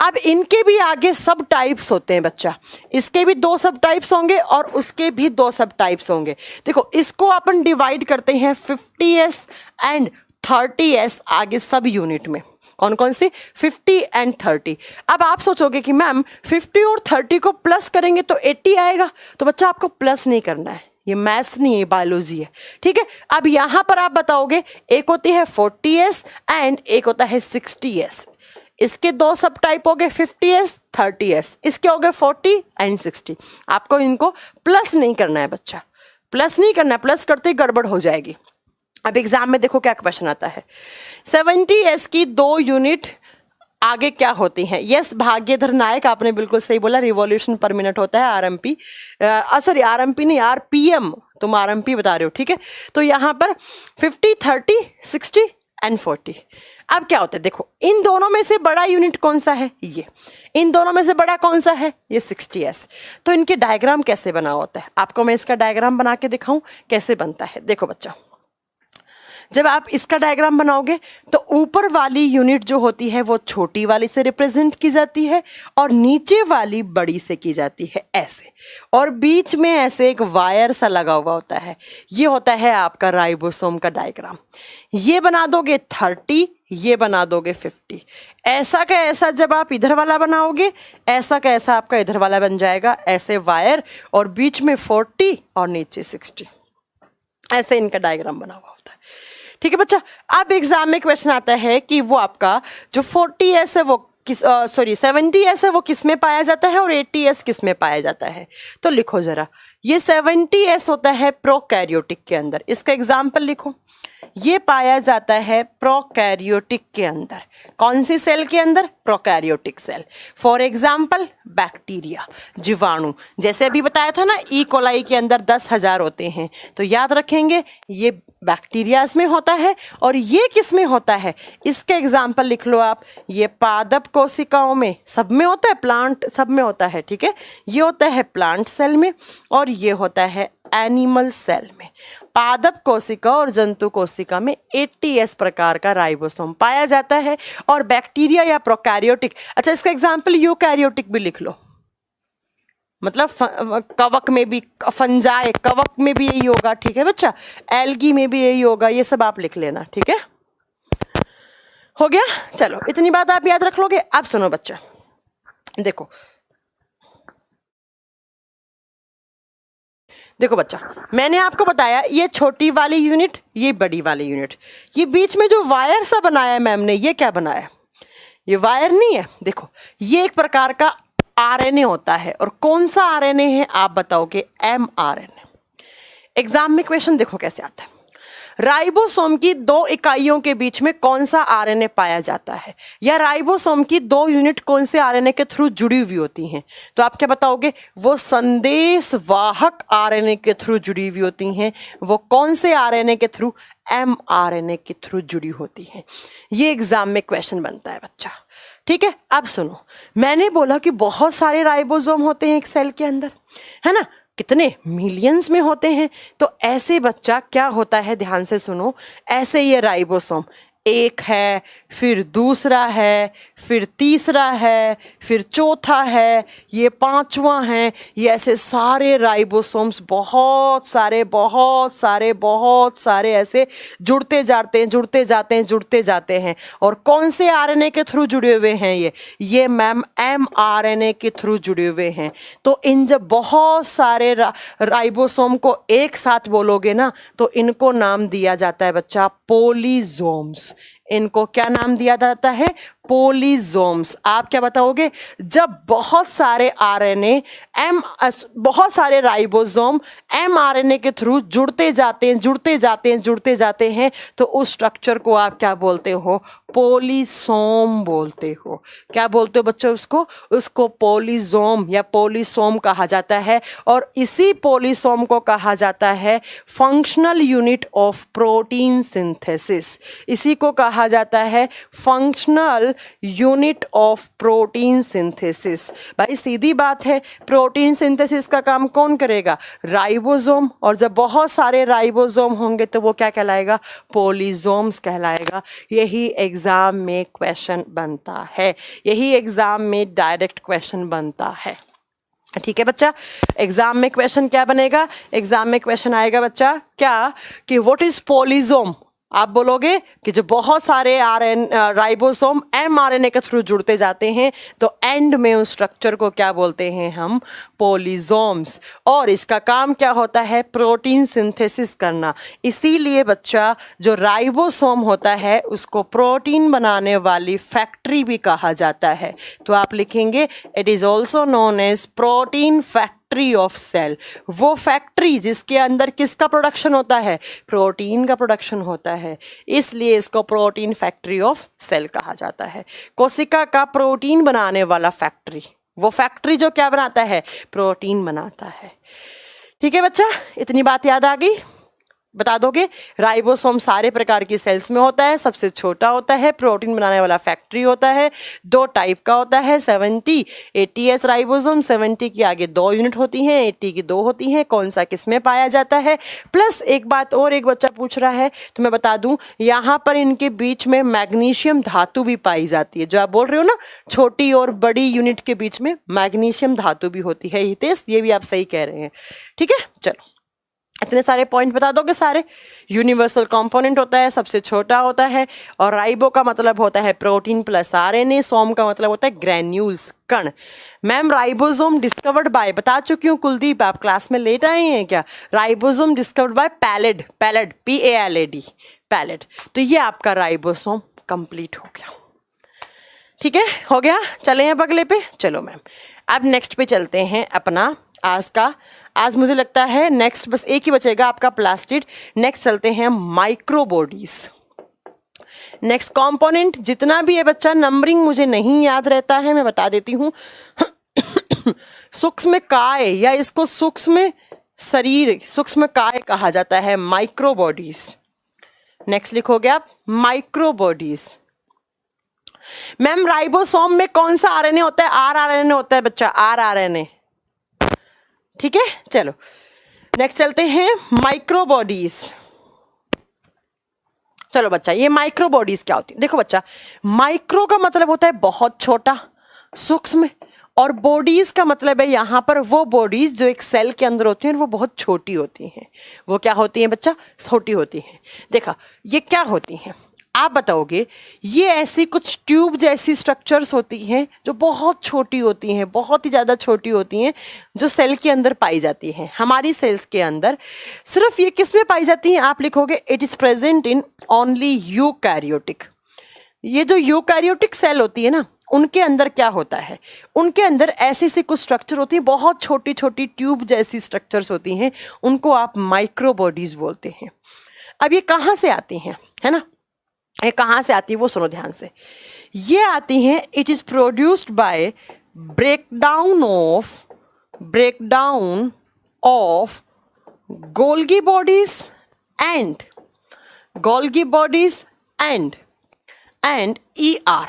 अब इनके भी आगे सब टाइप्स होते हैं बच्चा, इसके भी दो सब टाइप्स होंगे और उसके भी दो सब टाइप्स होंगे। देखो इसको अपन डिवाइड करते हैं 50S एंड 30S आगे सब यूनिट में। कौन कौन से? 50 एंड 30। अब आप सोचोगे कि मैम 50 और 30 को प्लस करेंगे तो 80 आएगा, तो बच्चा आपको प्लस नहीं करना है, ये मैथ्स नहीं है, बायोलॉजी है, ठीक है। अब यहां पर आप बताओगे एक होती है 40S एंड एक होता है 60S। इसके दो सब टाइप हो गए 50S 30S, इसके हो गए 40 एंड 60। आपको इनको प्लस नहीं करना है बच्चा, प्लस नहीं करना है, प्लस करते ही गड़बड़ हो जाएगी। अब एग्जाम में देखो क्या क्वेश्चन आता है, 70S की दो यूनिट आगे क्या होती हैं? यस भाग्यधर नायक, आपने बिल्कुल सही बोला, रिवॉल्यूशन पर मिनट होता है आरएमपी, सॉरी आरएमपी नहीं आरपीएम, तुम आरएमपी बता रहे हो, ठीक है। तो यहाँ पर 50 30 60 एंड 40। अब क्या होता है देखो, इन दोनों में से बड़ा यूनिट कौन सा है? ये। इन दोनों में से बड़ा कौन सा है? ये 60S। तो इनके डायग्राम कैसे बना होता है, आपको मैं इसका डायग्राम बना के दिखाऊं कैसे बनता है। देखो बच्चा, जब आप इसका डायग्राम बनाओगे तो ऊपर वाली यूनिट जो होती है वो छोटी वाली से रिप्रेजेंट की जाती है और नीचे वाली बड़ी से की जाती है ऐसे, और बीच में ऐसे एक वायर सा लगा हुआ होता है, ये होता है आपका राइबोसोम का डायग्राम। ये बना दोगे 30, ये बना दोगे 50। ऐसा का ऐसा जब आप इधर वाला बनाओगे, ऐसा का ऐसा आपका इधर वाला बन जाएगा, ऐसे वायर और बीच में 40 और नीचे 60, ऐसे इनका डायग्राम बना हुआ होता है, ठीक है बच्चा। अब एग्जाम में क्वेश्चन आता है कि वो आपका जो 40S है वो किस, सॉरी 70S है वो किस में पाया जाता है और 80S किस में पाया जाता है? तो लिखो जरा, ये 70S होता है प्रोकैरियोटिक के अंदर, इसका एग्जाम्पल लिखो। ये पाया जाता है प्रोकैरियोटिक के अंदर। कौन सी सेल के अंदर? Prokaryotic cell. For example bacteria, जीवाणु, जैसे अभी बताया था ना ई कोलाई के अंदर 10,000 होते हैं, तो याद रखेंगे ये बैक्टीरियाज में होता है। और ये किस में होता है? इसके एग्जाम्पल लिख लो आप, ये पादप कोशिकाओं में, सब में होता है, प्लांट सब में होता है, ठीक है। ये होता है प्लांट सेल में और ये होता है एनिमल सेल में। पादप कोशिका और जंतु कोशिका में 80S प्रकार का राइबोसोम पाया जाता है। और बैक्टीरिया या प्रोकैरियोटिक, अच्छा इसका एग्जाम्पल यूकैरियोटिक भी लिख लो, मतलब कवक में भी, फंजाई कवक में भी यही होगा, ठीक है बच्चा, एल्गी में भी यही होगा, ये सब आप लिख लेना, ठीक है। हो गया, चलो इतनी बात आप याद रख लोगे। अब सुनो बच्चा, देखो देखो बच्चा, मैंने आपको बताया ये छोटी वाली यूनिट, ये बड़ी वाली यूनिट, ये बीच में जो वायर सा बनाया है मैम ने, ये क्या बनाया? ये वायर नहीं है, देखो ये एक प्रकार का आरएनए होता है। और कौन सा आरएनए है आप बताओगे? mRNA। एग्जाम में क्वेश्चन देखो कैसे आता है, राइबोसोम की दो इकाइयों के बीच में कौन सा आरएनए पाया जाता है, या राइबोसोम की दो यूनिट कौन से आरएनए के थ्रू जुड़ी हुई होती हैं? तो आप क्या बताओगे? वो संदेश वाहक आरएनए के थ्रू जुड़ी हुई होती हैं। वो कौन से आरएनए के थ्रू? mRNA के थ्रू जुड़ी होती हैं। ये एग्जाम में क्वेश्चन बनता है बच्चा, ठीक है। अब सुनो, मैंने बोला कि बहुत सारे राइबोसोम होते हैं एक सेल के अंदर, है ना, कितने मिलियंस में होते हैं। तो ऐसे बच्चा क्या होता है, ध्यान से सुनो, ऐसे ये राइबोसोम एक है, फिर दूसरा है, फिर तीसरा है, फिर चौथा है, ये पांचवा है, ये ऐसे सारे राइबोसोम्स बहुत सारे बहुत सारे बहुत सारे ऐसे जुड़ते जाते हैं, जुड़ते जाते हैं, जुड़ते जाते हैं। और कौन से आरएनए के थ्रू जुड़े हुए हैं? ये मैम mRNA के थ्रू जुड़े हुए हैं। तो इन जब बहुत सारे राइबोसोम को एक साथ बोलोगे ना, तो इनको नाम दिया जाता है बच्चा पोलीजोम्स। इनको क्या नाम दिया जाता है? पोलीजोम्स। आप क्या बताओगे? जब बहुत सारे आरएनए बहुत सारे राइबोसोम mRNA के थ्रू जुड़ते जाते हैं, जुड़ते जाते हैं, जुड़ते जाते हैं, तो उस स्ट्रक्चर को आप क्या बोलते हो? पोलीसोम बोलते हो। क्या बोलते हो बच्चों उसको? उसको पोलीसोम या पोलीसोम कहा जाता है। और इसी पोलीसोम को कहा जाता है functional unit of protein synthesis. इसी को कहा जाता है functional unit of protein synthesis. भाई सीधी बात है, प्रोटीन सिंथेसिस का काम कौन करेगा? राइबोसोम। और जब बहुत सारे राइबोसोम होंगे तो वो क्या कहलाएगा? पोलिसोम्स कहलाएगा। यही एग्जाम में क्वेश्चन बनता है, यही एग्जाम में डायरेक्ट क्वेश्चन बनता है। ठीक है बच्चा, एग्जाम में क्वेश्चन क्या बनेगा? एग्जाम में क्वेश्चन आएगा बच्चा क्या कि व्हाट इज पोलिसोम। आप बोलोगे कि जो बहुत सारे राइबोसोम mRNA के थ्रू जुड़ते जाते हैं तो एंड में उस स्ट्रक्चर को क्या बोलते हैं हम? पोलिसोम्स। और इसका काम क्या होता है? प्रोटीन सिंथेसिस करना। इसीलिए बच्चा जो राइबोसोम होता है उसको प्रोटीन बनाने वाली फैक्ट्री भी कहा जाता है। तो आप लिखेंगे it is also known as protein factory of cell. वो फैक्ट्री जिसके अंदर किसका प्रोडक्शन होता है? प्रोटीन का प्रोडक्शन होता है, इसलिए इसको प्रोटीन फैक्ट्री ऑफ सेल कहा जाता है। कोशिका का प्रोटीन बनाने वाला फैक्ट्री, वो फैक्ट्री जो क्या बनाता है? प्रोटीन बनाता है। ठीक है बच्चा, इतनी बात याद आ गई? बता दोगे? राइबोसोम सारे प्रकार की सेल्स में होता है, सबसे छोटा होता है, प्रोटीन बनाने वाला फैक्ट्री होता है, 2 टाइप का होता है, 70 80s राइबोसोम, 70 की आगे 2 यूनिट होती हैं, 80 की 2 होती हैं। कौन सा किस में पाया जाता है? प्लस एक बात और एक बच्चा पूछ रहा है तो मैं बता दूं, यहाँ पर इनके बीच में मैग्नीशियम धातु भी पाई जाती है। जो आप बोल रहे हो ना छोटी और बड़ी यूनिट के बीच में मैग्नीशियम धातु भी होती है। हितेश, ये भी आप सही कह रहे हैं। ठीक है, चलो इतने सारे पॉइंट बता दोगे सारे। यूनिवर्सल कंपोनेंट होता है, सबसे छोटा होता है, और राइबो का मतलब होता है प्रोटीन प्लस आरएनए, सोम का मतलब होता है ग्रैन्यूल्स, कण। मैम राइबोसोम डिस्कवर्ड बाय, बता चुकी हूँ कुलदीप, आप क्लास में लेट आए हैं क्या? Ribosome discovered by pallid, pallid PALAD, pallid. तो ये आपका राइबोसोम कंप्लीट हो गया। ठीक है, हो गया। चले अब अगले पे। चलो मैम अब नेक्स्ट पे चलते हैं अपना आज का। आज मुझे लगता है नेक्स्ट बस एक ही बचेगा आपका प्लास्टिड। नेक्स्ट चलते हैं माइक्रोबॉडीज। नेक्स्ट कंपोनेंट जितना भी है बच्चा, नंबरिंग मुझे नहीं याद रहता है, मैं बता देती हूँ। सूक्ष्म काय या इसको सूक्ष्म शरीर, सूक्ष्म काय कहा जाता है, माइक्रोबॉडीज। नेक्स्ट लिखोगे आप माइक्रोबॉडीज। मैम राइबोसोम में कौन सा आरएनए होता है? rRNA होता है बच्चा, rRNA। ठीक है, चलो नेक्स्ट चलते हैं माइक्रोबॉडीज। चलो बच्चा, ये माइक्रोबॉडीज क्या होती है? देखो बच्चा, माइक्रो का मतलब होता है बहुत छोटा, सूक्ष्म, और बॉडीज का मतलब है यहाँ पर वो बॉडीज जो एक सेल के अंदर होती हैं वो बहुत छोटी होती हैं। वो क्या होती हैं बच्चा? छोटी होती हैं। देखा, ये क्या होती हैं आप बताओगे? ये ऐसी कुछ ट्यूब जैसी स्ट्रक्चर्स होती हैं जो बहुत छोटी होती हैं, बहुत ही ज़्यादा छोटी होती हैं, जो सेल के अंदर पाई जाती हैं। हमारी सेल्स के अंदर सिर्फ ये किस में पाई जाती हैं? आप लिखोगे it is present in only eukaryotic. ये जो यूकैरियोटिक सेल होती है ना, उनके अंदर क्या होता है? उनके अंदर ऐसी सी कुछ स्ट्रक्चर होती है, बहुत छोटी छोटी ट्यूब जैसी स्ट्रक्चर्स होती हैं, उनको आप माइक्रोबॉडीज बोलते हैं। अब ये कहाँ से आती हैं, है ना? ये कहाँ से आती है वो सुनो ध्यान से। ये आती हैं, it is produced by breakdown of Golgi bodies and ER।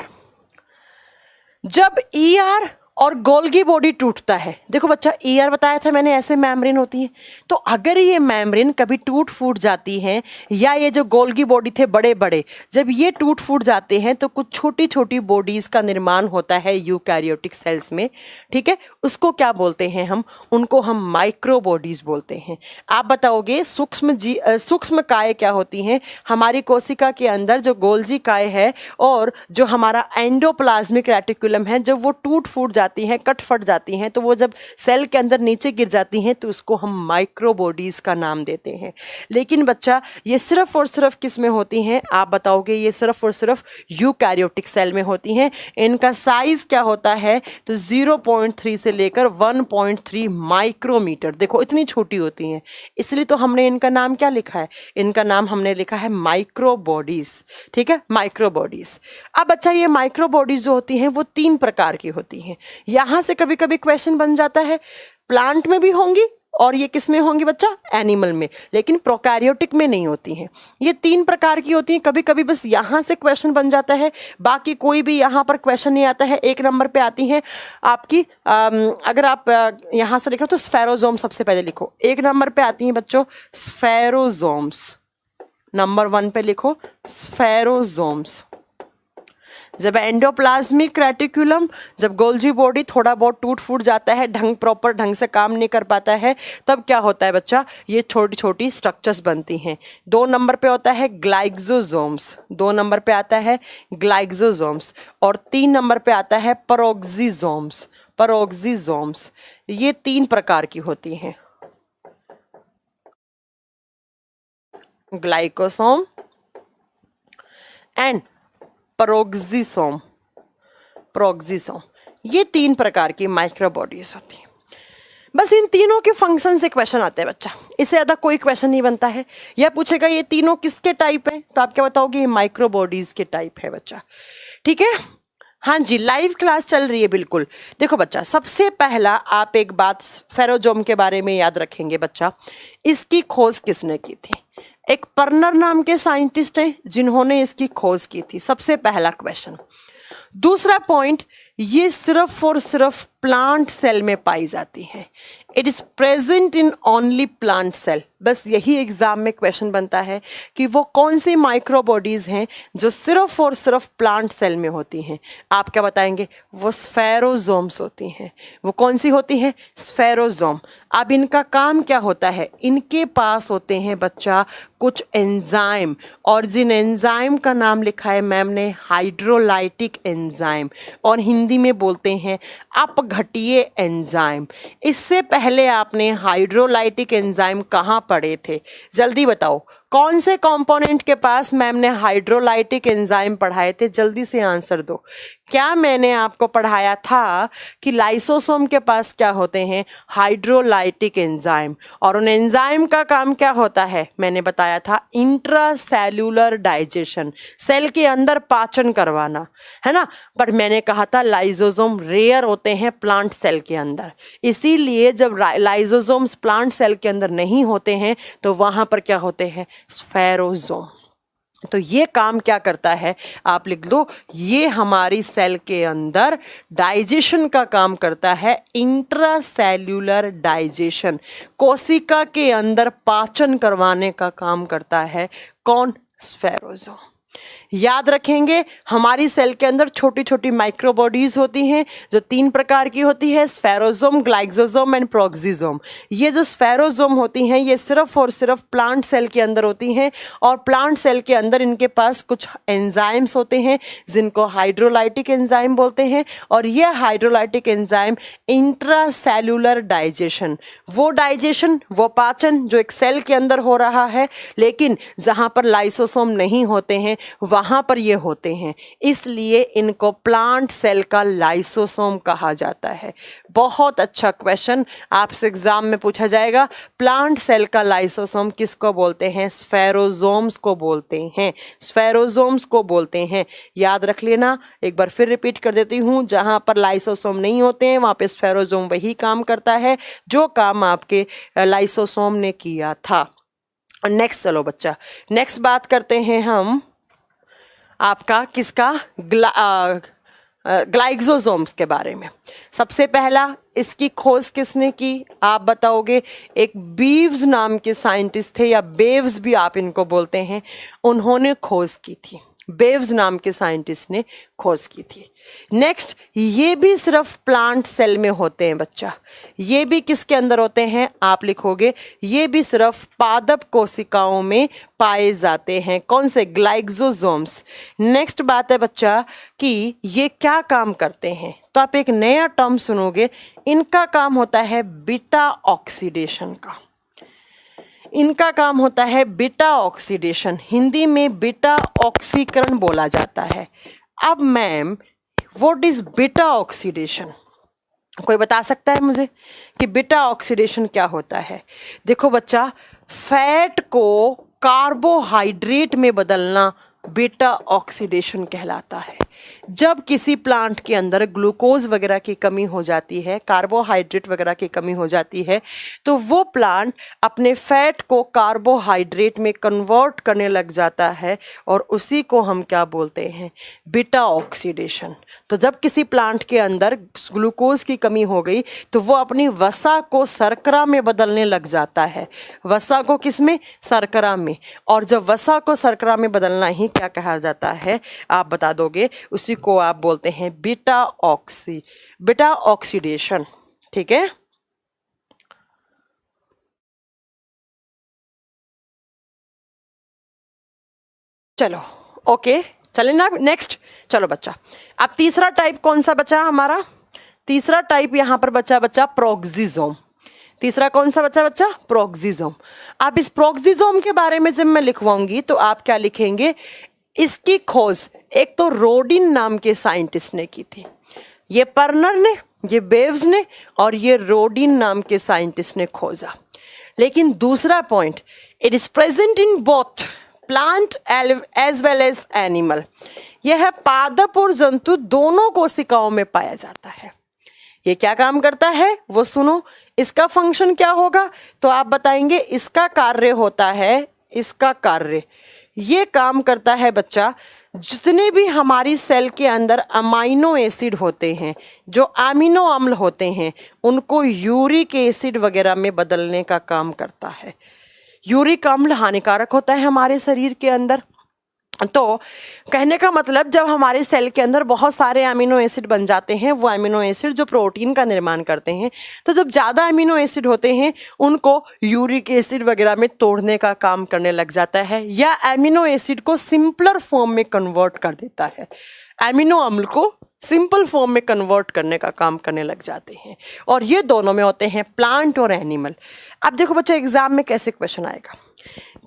जब ER और गोल्गी बॉडी टूटता है, देखो बच्चा ER बताया था मैंने, ऐसे मेम्ब्रेन होती है, तो अगर ये मेम्ब्रेन कभी टूट फूट जाती हैं, या ये जो गोल्गी बॉडी थे बड़े बड़े, जब ये टूट फूट जाते हैं तो कुछ छोटी छोटी बॉडीज का निर्माण होता है यूकैरियोटिक सेल्स में। ठीक है, उसको क्या बोलते हैं हम? उनको हम माइक्रोबॉडीज बोलते हैं। आप बताओगे सूक्ष्म काय क्या होती हैं? हमारी कोशिका के अंदर जो गोल्जी काय है और जो हमारा एंडोप्लाज्मिक रेटिकुलम है, जब वो टूट फूट जाती हैं, कट फट जाती हैं, तो वो जब सेल के अंदर नीचे गिर जाती हैं तो उसको हम माइक्रोबॉडीज का नाम देते हैं। लेकिन बच्चा ये सिर्फ और सिर्फ किस में होती हैं? आप बताओगे ये सिर्फ और सिर्फ यूकैरियोटिक सेल में होती हैं। इनका साइज क्या होता है? तो 0.3 से लेकर 1.3 माइक्रोमीटर। देखो इतनी छोटी होती हैं, इसलिए तो हमने इनका नाम क्या लिखा है? इनका नाम हमने लिखा है माइक्रोबॉडीज। ठीक है, माइक्रोबॉडीज। अब बच्चा ये माइक्रोबॉडीज जो होती हैं वो 3 प्रकार की होती हैं। यहां से कभी कभी क्वेश्चन बन जाता है, प्लांट में भी होंगी और ये किस में होंगी बच्चा, एनिमल में, लेकिन प्रोकैरियोटिक में नहीं होती हैं। ये 3 प्रकार की होती हैं। कभी कभी बस यहाँ से क्वेश्चन बन जाता है, बाकी कोई भी यहाँ पर क्वेश्चन नहीं आता है। 1 नंबर पे आती हैं आपकी, अगर आप यहाँ से लिख रहे हो तो स्फेरोजोम सबसे पहले लिखो। 1 नंबर पे आती हैं बच्चों स्फेरोजोम्स, नंबर 1 पे लिखो स्फेरोजोम्स। जब एंडोप्लाज्मिक रेटिकुलम, जब गोल्जी बॉडी थोड़ा बहुत टूट फूट जाता है, प्रॉपर ढंग से काम नहीं कर पाता है, तब क्या होता है बच्चा, ये छोटी छोटी स्ट्रक्चर्स बनती हैं। 2 नंबर पे होता है ग्लाइक्सोजोम्स, 2 नंबर पे आता है ग्लाइक्सोजोम्स, और 3 नंबर पे आता है पेरोक्सिजोम्स। पेरोक्सिजोम्स ये 3 प्रकार की होती हैं, ग्लाइकोसोम एंड पेरोक्सिसोम। पेरोक्सिसोम ये 3 प्रकार की माइक्रोबॉडीज होती हैं। बस इन तीनों के फंक्शन से क्वेश्चन आते हैं बच्चा, इससे ज़्यादा कोई क्वेश्चन नहीं बनता है। यह पूछेगा ये तीनों किसके टाइप हैं, तो आप क्या बताओगे, ये माइक्रोबॉडीज के टाइप है बच्चा। ठीक है, हाँ जी, लाइव क्लास चल रही है बिल्कुल। देखो बच्चा, सबसे पहला आप एक बात स्फेरोजोम के बारे में याद रखेंगे बच्चा, इसकी खोज किसने की थी। एक पर्नर नाम के साइंटिस्ट हैं जिन्होंने इसकी खोज की थी, सबसे पहला क्वेश्चन। दूसरा पॉइंट, ये सिर्फ और सिर्फ प्लांट सेल में पाई जाती है। It is present in only plant cell. बस यही एग्जाम में क्वेश्चन बनता है कि वो कौन सी माइक्रोबॉडीज हैं जो सिर्फ और सिर्फ प्लांट सेल में होती हैं। आप क्या बताएंगे, वो स्फेरोजोम्स होती हैं। वो कौन सी होती हैं, स्फेरोजोम। अब इनका काम क्या होता है, इनके पास होते हैं बच्चा कुछ एंजाइम, और जिन एंजाइम का नाम लिखा है मैम ने हाइड्रोलाइटिक एंजाइम, और हिंदी में बोलते हैं अपघटीय एंजाइम। इससे पहले आपने हाइड्रोलाइटिक एंजाइम कहाँ पढ़े थे, जल्दी बताओ, कौन से कंपोनेंट के पास मैम ने हाइड्रोलाइटिक एंजाइम पढ़ाए थे, जल्दी से आंसर दो। क्या मैंने आपको पढ़ाया था कि लाइसोसोम के पास क्या होते हैं, हाइड्रोलाइटिक एंजाइम, और उन एंजाइम का काम क्या होता है, मैंने बताया था इंट्रासेल्यूलर डाइजेशन, सेल के अंदर पाचन करवाना, है ना। पर मैंने कहा था लाइसोसोम रेयर होते हैं प्लांट सेल के अंदर, इसीलिए जब लाइसोसोम्स प्लांट सेल के अंदर नहीं होते हैं तो वहां पर क्या होते हैं, स्फेरोजोम। तो ये काम क्या करता है, आप लिख लो, ये हमारी सेल के अंदर डाइजेशन का काम करता है, इंट्रासेल्यूलर डाइजेशन, कोशिका के अंदर पाचन करवाने का काम करता है कौन, स्फेरोजोम। याद रखेंगे, हमारी सेल के अंदर छोटी छोटी माइक्रोबॉडीज होती हैं जो 3 प्रकार की होती है, स्फेरोजोम, ग्लाइक्सोजोम एंड प्रोक्सिजोम। ये जो स्फेरोजोम होती हैं ये सिर्फ और सिर्फ प्लांट सेल के अंदर होती हैं, और प्लांट सेल के अंदर इनके पास कुछ एंजाइम्स होते हैं जिनको हाइड्रोलाइटिक एंजाइम बोलते हैं, और ये हाइड्रोलाइटिक एंजाइम इंट्रासेल्यूलर डाइजेशन, वो डाइजेशन, वो पाचन जो एक सेल के अंदर हो रहा है, लेकिन जहां पर लाइसोसोम नहीं होते हैं वहां पर ये होते हैं, इसलिए इनको प्लांट सेल का लाइसोसोम कहा जाता है। बहुत अच्छा क्वेश्चन आपसे एग्जाम में पूछा जाएगा, प्लांट सेल का लाइसोसोम किसको बोलते हैं, स्फेरोजोम्स को बोलते हैं, स्फेरोजोम्स को बोलते हैं। याद रख लेना, एक बार फिर रिपीट कर देती हूं, जहां पर लाइसोसोम नहीं होते हैं वहां पे स्फेरोजोम वही काम करता है जो काम आपके लाइसोसोम ने किया था। नेक्स्ट चलो बच्चा, नेक्स्ट बात करते हैं हम आपका किसका, ग्लाइक्सोसोम्स के बारे में। सबसे पहला इसकी खोज किसने की, आप बताओगे, एक बीव्स नाम के साइंटिस्ट थे, या बेव्स भी आप इनको बोलते हैं, उन्होंने खोज की थी, बेव्स नाम के साइंटिस्ट ने खोज की थी। नेक्स्ट, ये भी सिर्फ प्लांट सेल में होते हैं बच्चा, ये भी किसके अंदर होते हैं, आप लिखोगे, ये भी सिर्फ पादप कोशिकाओं में पाए जाते हैं, कौन से, ग्लाइक्सोसोम्स। नेक्स्ट बात है बच्चा कि ये क्या काम करते हैं, तो आप एक नया टर्म सुनोगे, इनका काम होता है बीटा ऑक्सीडेशन का, इनका काम होता है बीटा ऑक्सीडेशन, हिंदी में बीटा ऑक्सीकरण बोला जाता है। अब ma'am what is beta oxidation, कोई बता सकता है मुझे कि बीटा ऑक्सीडेशन क्या होता है। देखो बच्चा, फैट को कार्बोहाइड्रेट में बदलना बीटा ऑक्सीडेशन कहलाता है। जब किसी प्लांट के अंदर ग्लूकोज वगैरह की कमी हो जाती है, कार्बोहाइड्रेट वगैरह की कमी हो जाती है, तो वो प्लांट अपने फैट को कार्बोहाइड्रेट में कन्वर्ट करने लग जाता है और उसी को हम क्या बोलते हैं, बीटा ऑक्सीडेशन। तो जब किसी प्लांट के अंदर ग्लूकोज की कमी हो गई तो वो अपनी वसा को शर्करा में बदलने लग जाता है। वसा को किस में? शर्करा में। और जब वसा को शर्करा में बदलना ही क्या कहा जाता है, आप बता दोगे, उसी को आप बोलते हैं बीटा ऑक्सीडेशन। ठीक है, चलो ओके, चले ना नेक्स्ट। चलो बच्चा, अब तीसरा टाइप कौन सा बचा हमारा? तीसरा टाइप यहां पर बच्चा प्रोक्सिसोम। तीसरा कौन सा बच्चा? प्रोक्सिसोम। अब इस प्रोक्सिसोम के बारे में जब मैं लिखवाऊंगी तो आप क्या लिखेंगे? इसकी खोज एक तो रोडिन नाम के साइंटिस्ट ने की थी, ये पर्नर ने, ये बेव्स ने और ये रोडिन नाम के साइंटिस्ट ने खोजा। लेकिन दूसरा point, it is present in both plant as well as animal. यह है पादप और जंतु दोनों कोशिकाओं में पाया जाता है। ये क्या काम करता है वो सुनो, इसका फंक्शन क्या होगा तो आप बताएंगे। इसका कार्य होता है, इसका कार्य ये काम करता है बच्चा, जितने भी हमारी सेल के अंदर अमाइनो एसिड होते हैं, जो अमीनो अम्ल होते हैं, उनको यूरिक एसिड वगैरह में बदलने का काम करता है। यूरिक अम्ल हानिकारक होता है हमारे शरीर के अंदर। तो कहने का मतलब, जब हमारे सेल के अंदर बहुत सारे अमीनो एसिड बन जाते हैं, वो अमीनो एसिड जो प्रोटीन का निर्माण करते हैं, तो जब ज़्यादा अमीनो एसिड होते हैं उनको यूरिक एसिड वगैरह में तोड़ने का काम करने लग जाता है, या अमीनो एसिड को सिंपलर फॉर्म में कन्वर्ट कर देता है। अमीनो अम्ल को सिंपल फॉर्म में कन्वर्ट करने का काम करने लग जाते हैं। और ये दोनों में होते हैं, प्लांट और एनिमल। अब देखो बच्चा, एग्जाम में कैसे क्वेश्चन आएगा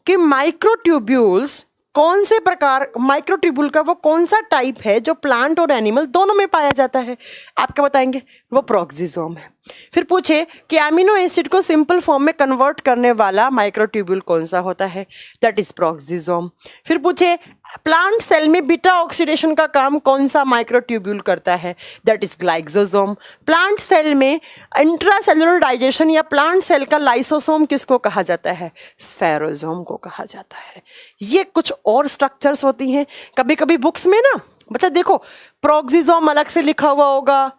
कि माइक्रोट्यूब्यूल्स कौन से प्रकार, माइक्रोट्यूब्यूल का वो कौन सा टाइप है जो प्लांट और एनिमल दोनों में पाया जाता है? आप क्या बताएंगे? वो प्रोक्सिसोम है। फिर पूछे कि अमीनो एसिड को सिंपल फॉर्म में कन्वर्ट करने वाला माइक्रोट्यूब्यूल कौन सा होता है? That is peroxisome. फिर पूछे प्लांट सेल में बीटा ऑक्सीडेशन का काम कौन सा माइक्रोट्यूब्यूल करता है? That is glyoxysome. Plant cell में इंट्रासेलुलर डाइजेशन या प्लांट सेल का लाइसोसोम किसको कहा जाता है? स्फेरोसोम को कहा जाता है। ये कुछ और स्ट्रक्चर्स होती हैं। कभी कभी बुक्स में ना बच्चा देखो, प्रोक्सिसोम अलग से लिखा हुआ होगा,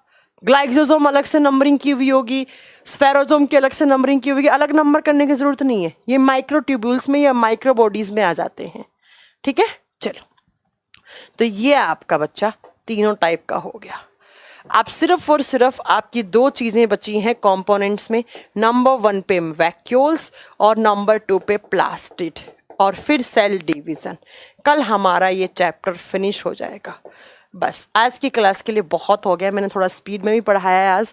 ग्लाइसोसोम अलग से नंबरिंग की हुई होगी, स्फेरोसोम की अलग से नंबरिंग की होगी। अलग नंबर करने की जरूरत नहीं है, ये माइक्रोट्यूब्यूल्स में या माइक्रोबॉडीज में आ जाते हैं। ठीक है, चलो, तो ये आपका बच्चा तीनों टाइप का हो गया। आप सिर्फ और सिर्फ आपकी दो चीजें बची हैं कंपोनेंट्स में, नंबर 1 पे वैक्यूल्स और नंबर 2 पे प्लास्टिड, और फिर सेल डिवीजन। कल हमारा ये चैप्टर फिनिश हो जाएगा। बस आज की क्लास के लिए बहुत हो गया, मैंने थोड़ा स्पीड में भी पढ़ाया है आज,